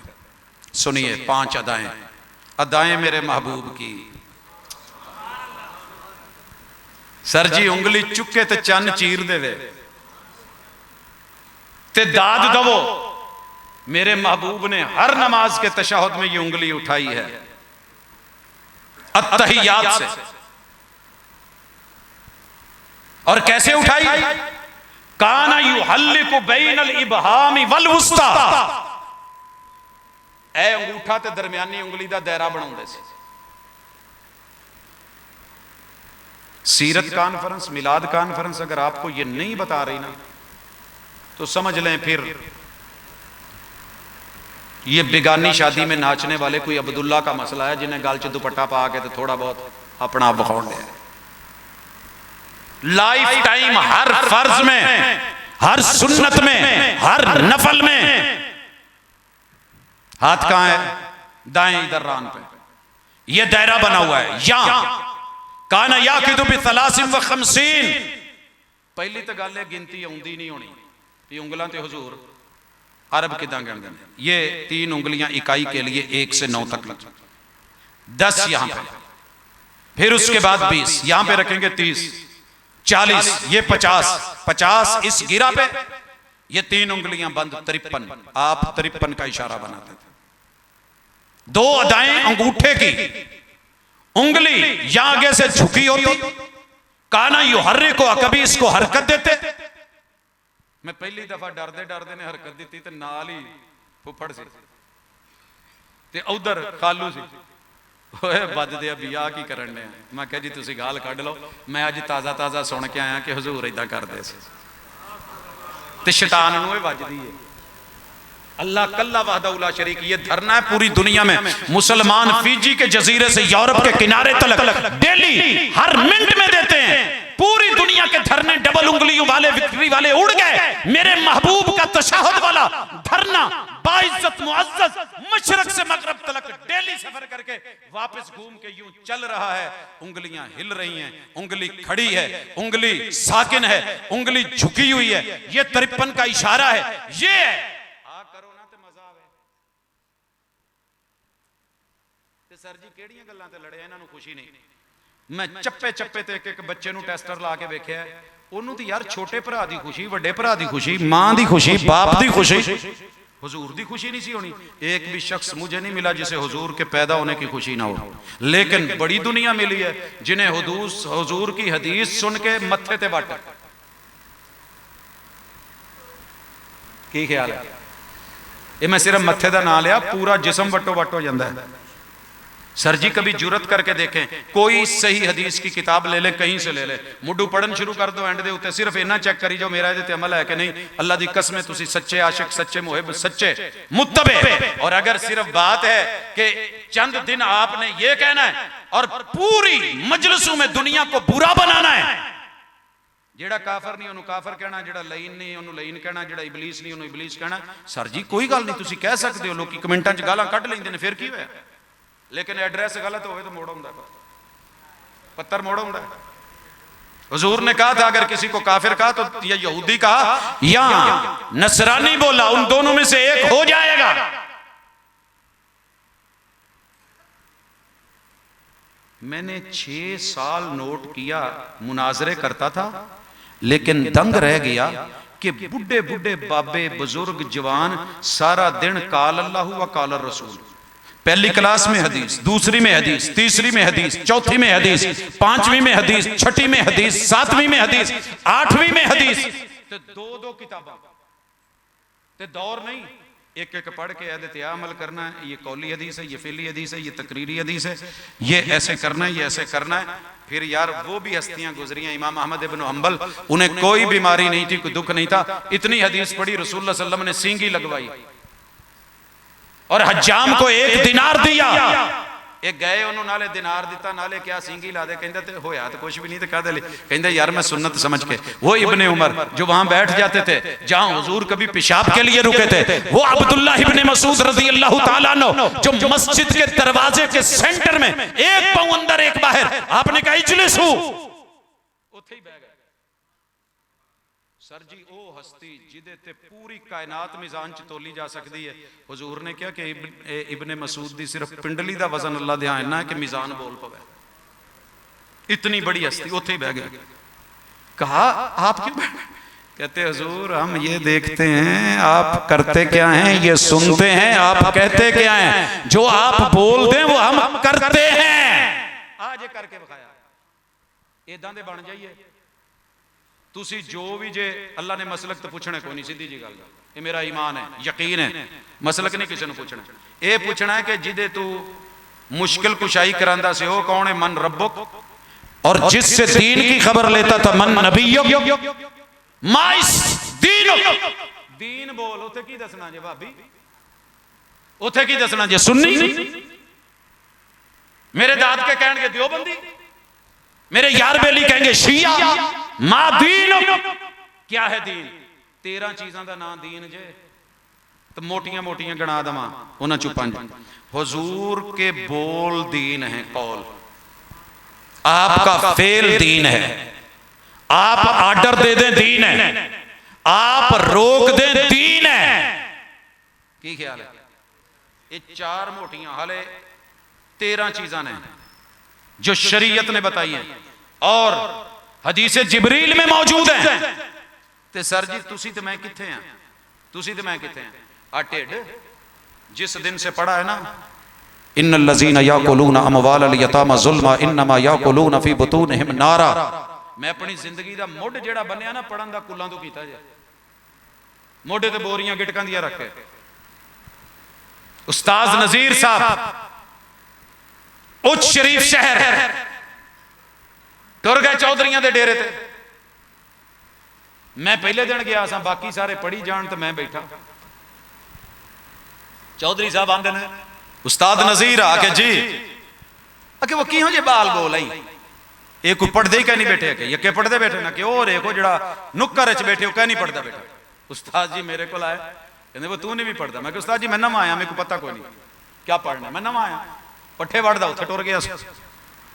सुनिए 5 अदाएं, अदाएं मेरे महबूब की। सर जी उंगली चुके ते चन चीर देवे ते दाद दवो। मेरे महबूब ने हर नमाज के तशहुद में ये उंगली उठाई है अत्तहियात से। और कैसे उठाई? काना युहल्लिकु बैनल इबहामी वल वुस्ता, ए अंगूठा ते दरमियानी उंगली दा दायरा बनाउंदे सी। सीरत कॉन्फ्रेंस, मिलाद कॉन्फ्रेंस अगर आपको ये नहीं बता रही ना तो समझ लें फिर ये बेगानी शादी में नाचने वाले कोई अब्दुल्ला का मसला है, जिन्हें गाल च दुपट्टा पा के तो थोड़ा बहुत अपना आप बखाउंड है। लाइफ टाइम हर फर्ज में, हर सुन्नत में, हर नफल में हाथ कहां है? दाएं इधर रान पे, ये दायरा बना हुआ है। या काना याकिदु बि 53 पहली तो गल है गिनती आउंदी नहीं होनी कि उंगलां ते हुजूर अरब किदां गिनदे ने। ये 3 उंगलियां इकाई के लिए 1 से 9 तक लग, 10 यहां पे, फिर उसके बाद 20 यहां पे रखेंगे, 30, 40, ये 50 इस गिरा पे, ये 3 उंगलियां बंद, 53। आप 53 का इशारा बनाते थे। 2 अदाएं अंगूठे की, उंगली यहां आगे से झुकी होती, काना युहर्रे को कभी इसको हरकत देते। मैं पहली दफा डरदे डरदे ने हरकत दी ते नाल ही फुफड़ से ते उधर खालू सी, ओए बजदे बियाह की करन ने। मैं कहा जी तुसी गाल कढ लो, मैं अज ताजा ताजा सुन के आया कि हुजूर इदां करदे सी ते शैतान नूं ये वजदी है। अल्लाह कल्ला वहदहुल्ला शरीक, ये धरना है पूरी दुनिया में। मुसलमान फिजी के जजीरे से यूरोप के किनारे तक डेली हर मिनट में देते हैं। पूरी दुनिया के धरने डबल उंगलियों वाले, विक्ट्री वाले उड़ गए। मेरे महबूब का तशहुद वाला धरना बाइज्जत मुअज्जज मशरक से मगरब तक डेली सफर करके वापस घूम के यूं चल रहा है। उंगलियां हिल रही हैं, उंगली खड़ी है, उंगली साकिन है, उंगली झुकी हुई है। ये 53 का इशारा है। ये आ करो ना ते मजा आवे। ते सर जी केड़ियां गल्लां ते लड़े, इन्हां नूं खुशी नहीं। मैं चप्पे चप्पे ते एक बच्चे नूं टेस्टर ला के वेखिया, ओनू तो यार छोटे भरा दी खुशी, वड्डे भरा दी खुशी, मां दी खुशी, बाप दी खुशी, हुजूर दी खुशी नहीं सी होनी। एक भी शख्स मुझे नहीं मिला जिसे हुजूर के पैदा होने की खुशी ना हो। लेकिन बड़ी दुनिया मिली है जिन्हें हुजूर की हदीस सुन के मत्थे ते वट। की ख्याल है? ये मैं सिर्फ मत्थे का नाम लिया, पूरा जिस्म वटो वट हो जाता है। सर जी कभी जुरत करके देखें, कोई सही हदीस की किताब ले ले, कहीं से ले ले, मुड्डू पढ़न शुरू कर दो, एंड दे उत्ते सिर्फ इन्ना चेक करी जो मेरा ये अमल है कि नहीं। अल्लाह दी कसम तुसी सच्चे आशिक, सच्चे मुहिब, सच्चे मुत्तबे। और अगर सिर्फ बात है कि चंद दिन आपने ये कहना है और पूरी मजलिसों में दुनिया को बुरा बनाना है, जेड़ा काफर नहीं उन्होंने काफर कहना, जेड़ा लईन नहीं उन्होंने लईन कहना, जेड़ा इबलीस नहीं उन्होंने इबलीस कहना। सर जी कोई गल नहीं, तुसी कह सकते हो, लोग कमेंटां च गालां कढ लैंदे ने, फिर की होया? लेकिन एड्रैस गलत हो तो मोड़ आउंदा, पत्थर मोड़ आउंदा। हुजूर ने कहा था अगर किसी को काफिर कहा तो या यहूदी कहा या नसरानी बोला, उन दोनों में से एक हो जाएगा। मैंने 6 साल नोट किया, मुनाजरे करता था, लेकिन दंग रह गया कि बुढ़े बुढ़े बाबे बुजुर्ग जवान सारा दिन काल अल्लाह व काल रसूल, पहली क्लास में हदीस, दूसरी में हदीस, तीसरी में हदीस, चौथी में हदीस, पांचवी में हदीस, छठी में हदीस, सातवीं में हदीस, आठवीं में हदीस, ते दो किताबा ते दौर नहीं, एक एक पढ़ के ऐदे ते अमल करना है, ये कौली हदीस है, ये फेली हदीस है, ये तकरीरी हदीस है, ये ऐसे करना है, ये ऐसे करना है। फिर यार वो भी हस्तियां गुजरियां, इमाम अहमद इब्न हंबल, उन्हें कोई बीमारी नहीं थी, कोई दुख नहीं था, इतनी हदीस पढ़ी, रसूलुल्लाह सल्लल्लाहु अलैहि वसल्लम ने सींगी लगवाई और हज्जाम को 1 दिनार दिया। एक गए उन्होंने नाले दिनार दिता, नाले क्या सींगी ला दे, कहंदा ते होया तो कुछ भी नहीं, तो कहते कहंदा यार मैं सुन्नत समझ के। वो इब्ने उमर जो वहां बैठ जाते थे जहां हुजूर कभी पेशाब के लिए रुके थे, वो अब्दुल्लाह इब्ने मसूद रज़ी अल्लाह ताला अन्हु जो मस्जिद के दरवाजे के सेंटर में एक पांव अंदर एक बाहर, आपने कहा इजलिसू, उथे ही बैठ गए। सर जी ओ हस्ती जिदे ते पूरी कायनात मिजान च तोली जा सकती है, हुजूर ने कहा कि इब्ने मसूद दी सिर्फ पिंडली दा वजन अल्लाह ध्यान ना है कि मिजान बोल पवे, इतनी बड़ी हस्ती, उथे ही बह गए। कहा आप क्यों बैठे? कहते हुजूर हम ये देखते हैं आप करते क्या हैं, ये सुनते हैं आप कहते क्या हैं, जो आप बोल दें वो हम करते हैं। आज ये करके दिखाया, इदां दे बन जाइए। तुसी जो भी जे अल्लाह ने मसलक तो पूछना कोई नहीं, सीधी जी गल, ये मेरा ईमान है, यकीन है, मसलक नहीं किसी ने पूछना, ये पूछना है कि जिदे तू मुश्किल कुशाई करांदा से हो कौन है, मन रब्बुक, और जिससे दीन की खबर लेता था मन नबियुक माइस दीनुक, दीन बोल उथे की दसना जे भाभी, उथे की दसना जे सुन्नी, मेरे दाद के कहेंगे देवबंदी, मेरे यार बेली कहेंगे शिया, मा दीन, क्या है दीन? 13 चीजों का नाम दीन जे, तो मोटियां मोटियां गणा दवा उन्हां चों 5। हुजूर के बोल दीन है, कौल, आपका फेल दीन है, आप आर्डर दे दें दीन है, आप रोक दें दीन है। की ख्याल है? ये 4 मोटियां हाले 13 चीजा ने जो शरीयत ने बताई है और हदीस जिब्रील में मौजूद है। ते सर जी तुसी ते मैं किथे हैं, तुसी ते मैं किथे हैं? आ ढिड जिस दिन से पढ़ा है ना, इन्नल लज़ीना याकुलूना अमवालल यतामा ज़ुल्मा इन्नमा याकुलूना फी बुतूनिहिम नारा। मैं अपनी जिंदगी दा मुढ़ जेड़ा बनिया ना पढ़न दा कुल्लां तो कीता जे, मोढे ते बोरियां गिटकां दियां रख के। उस्ताद नज़ीर साहब उच्च शरीफ शहर टुर गए चौधरियां दे डेरे ते। मैं पहले दिन गया सा, बाकी सारे पढ़ी जान, तो मैं बैठा। चौधरी साहब आंदे ने उस्ताद नज़ीर आके जी आके वो की हो जे बाल गोल आई, ये कोई पढ़दे ही कह नहीं बैठे, ये के पढ़दे बैठे ना कि और देखो जड़ा नुक्कर च बैठे हो कह नहीं पढ़ता बैठा। उस्ताद जी मेरे को आए, कहते वो तू नहीं भी पढ़ता। मैं उस्ताद जी मैं नवा आया, मेरे को पता कोई नहीं क्या पढ़ना, मैं नवा आया, पट्ठे वढ़दा उथे टुर गया,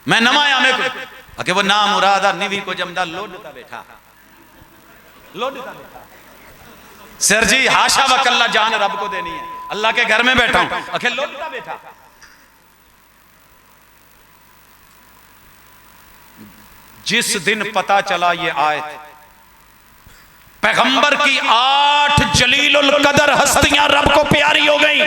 मैं नवा आया, मेरे को आके वो नाम मुरादा निवी को जमदा लोडता बैठा, लोडता बैठा। सर जी हाशा वकल्ला जान रब को देनी है, अल्लाह के घर में बैठा हूं, आखे लोडता बैठा। जिस दिन पता चला ये आयत पैगंबर की 8 जलीलुल कदर हस्तियां रब को प्यारी हो गई।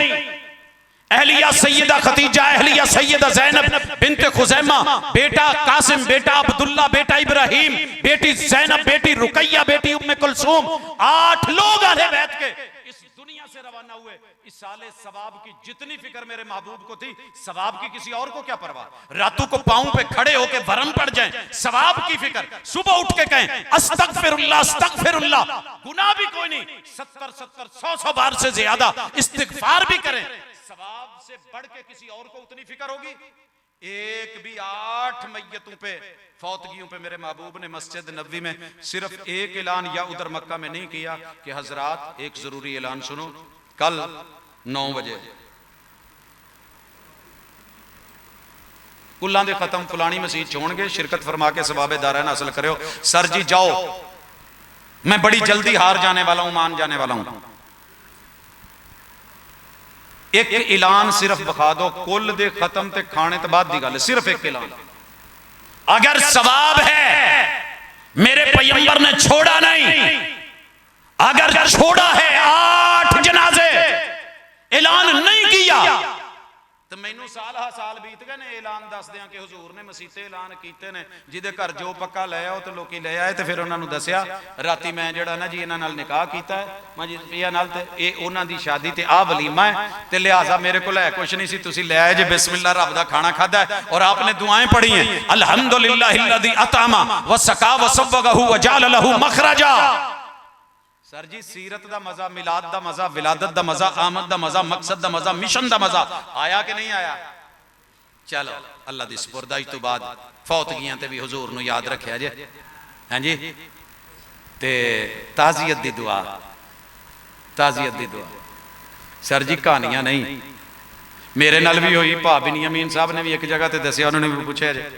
अहलिया सैयदा खतीजा, अहलिया सैयदा ज़ैनब बिन्ते खुज़ैमा, बेटा कासिम, बेटा अब्दुल्ला, बेटा इब्राहिम, बेटी ज़ैनब, बेटी रुकैया, बेटी उम्मे कुलसूम, 8 लोग अहले बैत के इस दुनिया से रवाना हुए। इस साले सवाब की जितनी फिक्र मेरे महबूब को थी, सवाब की किसी और को क्या परवाह। रातों को पांव पे खड़े होके भरम पड़ जाएं, सवाब की फिक्र। सुबह उठ के कहें अस्तगफिरुल्लाह अस्तगफिरुल्लाह, गुनाह भी कोई नहीं, 70 100 बार से ज्यादा इस्तिगफार भी करें, सवाब से बढ़ के किसी और को उतनी फिक्र होगी। एक भी 8 मैयतों पे, फौतगियों पे मेरे महबूब ने मस्जिद नबवी में सिर्फ एक ऐलान या उधर मक्का में नहीं किया कि हजरात एक जरूरी ऐलान सुनो, कल 9 बजे कुल्लां दे खत्म फलानी मसीत च होणगे, शिरकत फरमा के सवाबे दारैन हासिल करो। सर जी जाओ, मैं बड़ी जल्दी हार जाने वाला हूं, मान जाने वाला हूं। एक ऐलान सिर्फ बखा दो, कुल दे खत्म ते खाने तो बाद दी गल, सिर्फ एक ऐलान। अगर सवाब है मेरे पैगंबर ने छोड़ा नहीं, अगर छोड़ा है 8 जनाजे ऐलान नहीं किया तो मैनू साल हा साल बीत गए ने ऐलान दस दिया कि हुजूर ने मसीते ऐलान कीते ने, जिदे घर जो पक्का ले आओ तो लोग ले आए। तो फिर उन्होंने दसिया राती मैं जड़ा ना जी इन्हां नाल निकाह कीता है, मैं जी पिया नाल ते ये उन्हां दी शादी ते आ वलीमा है, ते लिहाजा मेरे को है कुछ नहीं सी, तुसी ले आए जे बिस्मिल्लाह रब दा खाना खादा है और आपने दुआएं पढ़ी हैं, अल्हम्दुलिल्लाहिल्लज़ी अतअमा व सका व सव्वगहु व जअल लहू मखरजा। सर जी सीरत दा मजा, मिलाद दा मजा, विलादत दा मजा, आमद दा मजा, मकसद दा मजा, मिशन दा मजा आया कि नहीं आया? चलो अल्लाह दी सुपुर्दाई तो बाद फौतगियां ते भी हुजूर नू याद रखिया जे, हैं जी। ते ताज़ियत दी दुआ, ताज़ियत दी दुआ। सर जी कहानियां नहीं, मेरे नाल भी हुई। भा बिनियामीन साहब ने भी एक जगह ते दसिया, उन्होंने भी पूछा जे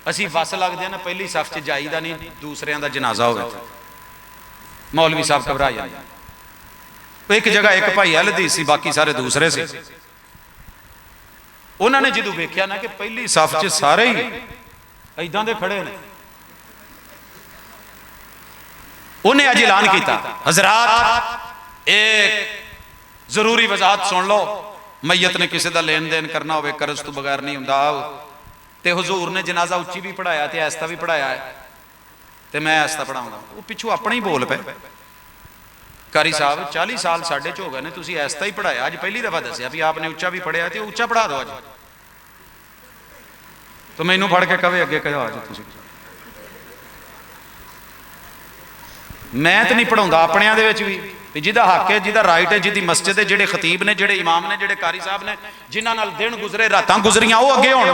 असी बस लगदे ना पहली सफ च जाईदा नहीं, दूसरियां दा जनाजा होवे मौलवी साहब घबरा जाते। एक जगह एक भाई अहलदीस सी, बाकी सारे दूसरे से। उन्होंने जो वेख्या ना कि पहली सफ च सारे ही इदां दे खड़े ने, उन्हें अज ऐलान किया, हजरात एक जरूरी वजाहत सुन लो, मैयत ने किसी का लेन देन करना हो कर्ज तो बगैर नहीं होंदा। ते हुजूर ने जनाजा उच्ची भी पढ़ाया ते ऐस्ता भी पढ़ाया है, ते मैं ऐस्ता पढ़ाऊंगा। वो पिछू अपने ही बोल पे, कारी साहब 40 साल साढ़े च हो गए ने, तुसी ऐस्ता ही पढ़ाया, अज पहली दफा दसिया भी आपने उच्चा भी पढ़िया, तो उच्चा पढ़ा दो अज। तो मैनू फड़ के कवे अगे कहो आज तुसी, मैं तो नहीं पढ़ाऊंगा अपनिया दे विच भी, जिहदा हक है, जिहदा राइट है, जिहदी मस्जिद है, जिहड़े खतीब ने, जिहड़े इमाम ने, जिहड़े कारी साहब ने, जिन्हां नाल दिन गुजरे रातां गुजरियां, वो अगे होण।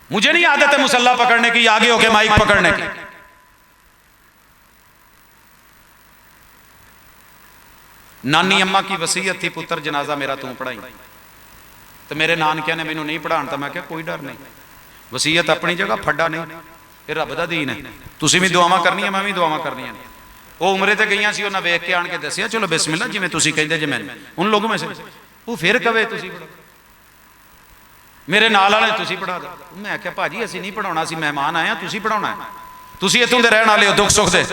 मुझे नहीं आदत है मुसल्ला पकड़ने की, आगे होके माइक पकड़ने की। नानी अम्मा की वसीयत थी, पुत्र जनाजा मेरा तू पढ़ाई। तो मेरे नानकिया ने मैनू नहीं पढ़ाण, तो मैं क्या कोई डर नहीं, वसीयत अपनी जगह, फड्डा नहीं, ये रब दा दीन है। तुसीं भी दुआवां करनियां, मैं भी दुआवां करनियां। वो उमरे ते गईयां सी, उन्हां वेख के आण के दसिया, चलो बिस्मिल्लाह जिवें तुसीं कहंदे जे मैं उन लोगों में से। वो फिर कवे तुसीं पढ़ो, मेरे नाल वाले तुसीं पढ़ा दो। मैं क्या भाजी असीं नहीं पढ़ाउणा, असीं मेहमान आए हैं, तुसीं पढ़ाउणा है, तुसीं इत्थों दे रहण वाले हो, दुख सुख दे।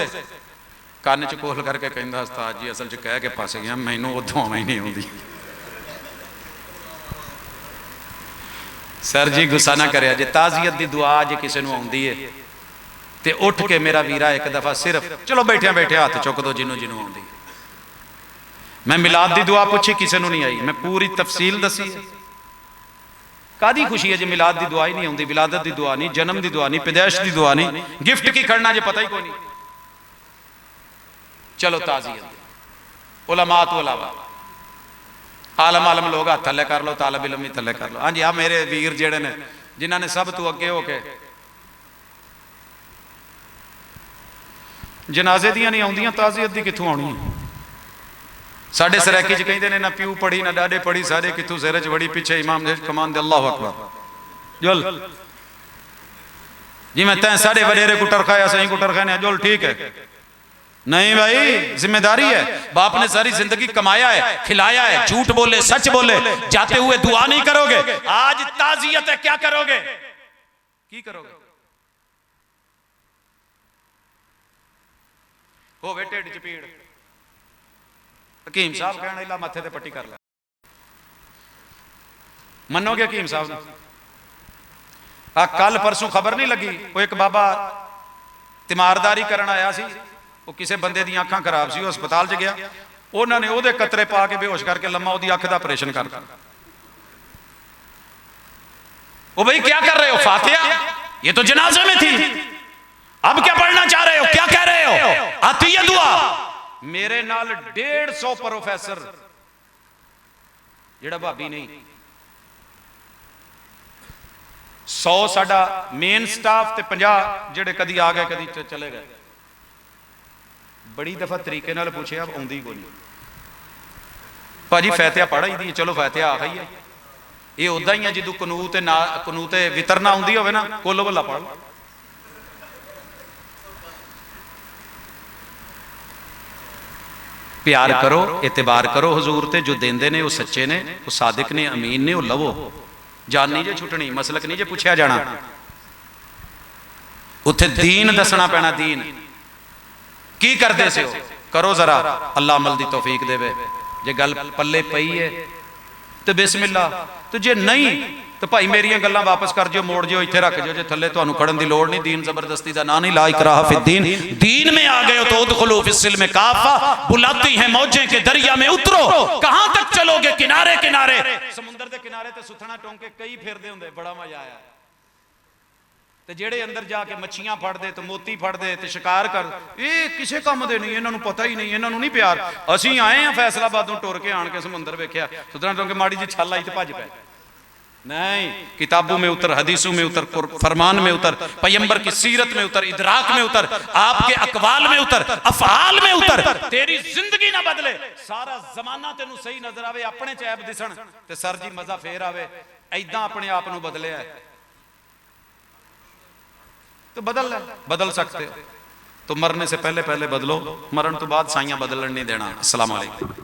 ਕੰਨ 'ਚ ਕੋਲ करके कहता उस्ताद जी असल 'च कह के फस गया, मैनू उधों आवां ही नहीं आउंदी। सर जी गुस्सा ना करिया जे, ताज़ियत दी दुआ जे किसी नूं आउंदी है ते उठ के मेरा वीरा एक दफ़ा सिर्फ, चलो बैठिया बैठिया हाथ चुक दो जिन्हों जिन्हों आउंदी। मैं मिलाद दी दुआ पूछी, किसी नूं नहीं आई, मैं पूरी तफसील दसी। कादी खुशी है जे मिलाद दी दुआ ही नहीं आउंदी, विलादत दी दुआ नहीं, जन्म दी दुआ नहीं, पैदाइश दी दुआ नहीं, गिफ्ट की खड़ना जे पता ही कोई नहीं। चलो ताज़ियत उलमा तो अलावा आलम आलम लोग हाथ थले कर लो, तालब इलम भी थले कर लो। हाँ जी, आ मेरे वीर जेड़े ने जिन्होंने सब तो अगे होके जनाजे दियां नहीं आउंदियां, ताज़ियत दी कित्थों आउणी? साडे सरैकी च कहंदे ने ना प्यू पढ़ी ना डाडे पढ़ी, सारे कित्थों सिर च बड़ी, पिछे इमाम दे कमान दे अल्लाहु अकबर जुल जी। मैं तैं साडे वडेरे कुटर खाया, सही कुटर खाने जुल, ठीक है नहीं भाई, जिम्मेदारी है। बाप ने सारी जिंदगी कमाया है, खिलाया है, झूठ बोले सच बोले, जाते हुए दुआ नहीं करोगे। आज ताज़ियत है, क्या करोगे? की करोगे? होवे ढिड च पीड़, हकीम साहब कहने ला मत्थे ते पट्टी कर ला, मनोगे हकीम साहब ने? कल परसों खबर नहीं लगी, वो एक बाबा तिमारदारी करन आया सी, वो किसी बंदे दी अखां खराब सी, हस्पताल च गया, उन्होंने ओहदे कतरे पा के बेहोश करके लम्मा ओहदी अख दा ऑपरेशन कर दिया। ओ भाई क्या कर रहे हो? फातिहा, ये तो जनाजे में थी, अब क्या पढ़ना चाह रहे हो? क्या कह रहे हो? आती है दुआ। मेरे नाल 150 प्रोफेसर, जेड़ा भाभी नहीं, 100 साडा मेन स्टाफ ते 50 जेड़े कदी आ गए कदी चले गए। बड़ी दफा तरीके नाल पूछे, अब आउंदी कोई नहीं। भाजी फैतिहा पढ़ आई दी, चलो फैतिहा आ गई है, ਇਹ ਉਦਾਂ ਹੀ ਆ ਜਦੋਂ ਕਨੂਤ ਨਾ ਕਨੂਤ ਵਿਤਰ ਨਾ ਆਉਂਦੀ ਹੋਵੇ ਨਾ ਕੋਲੋ ਬੱਲਾ ਪੜ ਲਓ। प्यार करो, एतबार करो हुजूर ते, जो देंदे ने वो सच्चे ने, वो सादिक ने, अमीन ने, वो लवो। जान नहीं जे छुटनी, मसलक नहीं जे पूछया जाना, उत्थे दीन दसना पैना। दीन की करदे से हो करो जरा, अल्लाह अमल दी तौफीक देवे। जे गल पल्ले पई है तो बिस्मिल्लाह, तो जे नहीं तो भाई मेरियां गल्लां वापस कर जियो, मोड़ जियो, इत्थे रख जियो। जे थल्ले तुहानू खड़न दी लोड़ नहीं, दीन जबरदस्ती दा ना नहीं, ला इकराह फिद्दीन। दीन में आ गए हो तो उदखुलू फिस्सिल्म काफा, बुलाती है मौजें के दरिया में उतरो। कहां तक चलोगे किनारे किनारे, समुंदर दे किनारे ते सुथना टोंके कई फेरदे हुंदे, बड़ा मजा आया। ते जेड़े अंदर जाके मच्छियां फड़दे ते मोती फड़दे ते शिकार कर, ये किसे काम दे नहीं, इन्हां नू पता ही नहीं, इन्हां नू नहीं प्यार। असीं आए हां फैसलाबादों टुर के आण के समुंदर वेख्या, सुथना टोंके माड़ी जी छल आई ते भज पए। नहीं, किताबों में उतर, हदीसों में उतर, फरमान में उतर, पैगंबर की सीरत में उतर, इदराक में उतर, आपके अकवाल में उतर, अफआल में उतर। तेरी जिंदगी ना बदले, सारा जमाना तेनू सही नजर आवे, अपने च ऐब दिसण ते सर जी मजा फेर आवे, ऐदां अपने आप नू बदलिया है तो बदल सकते हो। तो मरने से पहले पहले बदलो, मरण तो बाद साइयां बदलन नहीं देना। अस्सलाम वालेकुम।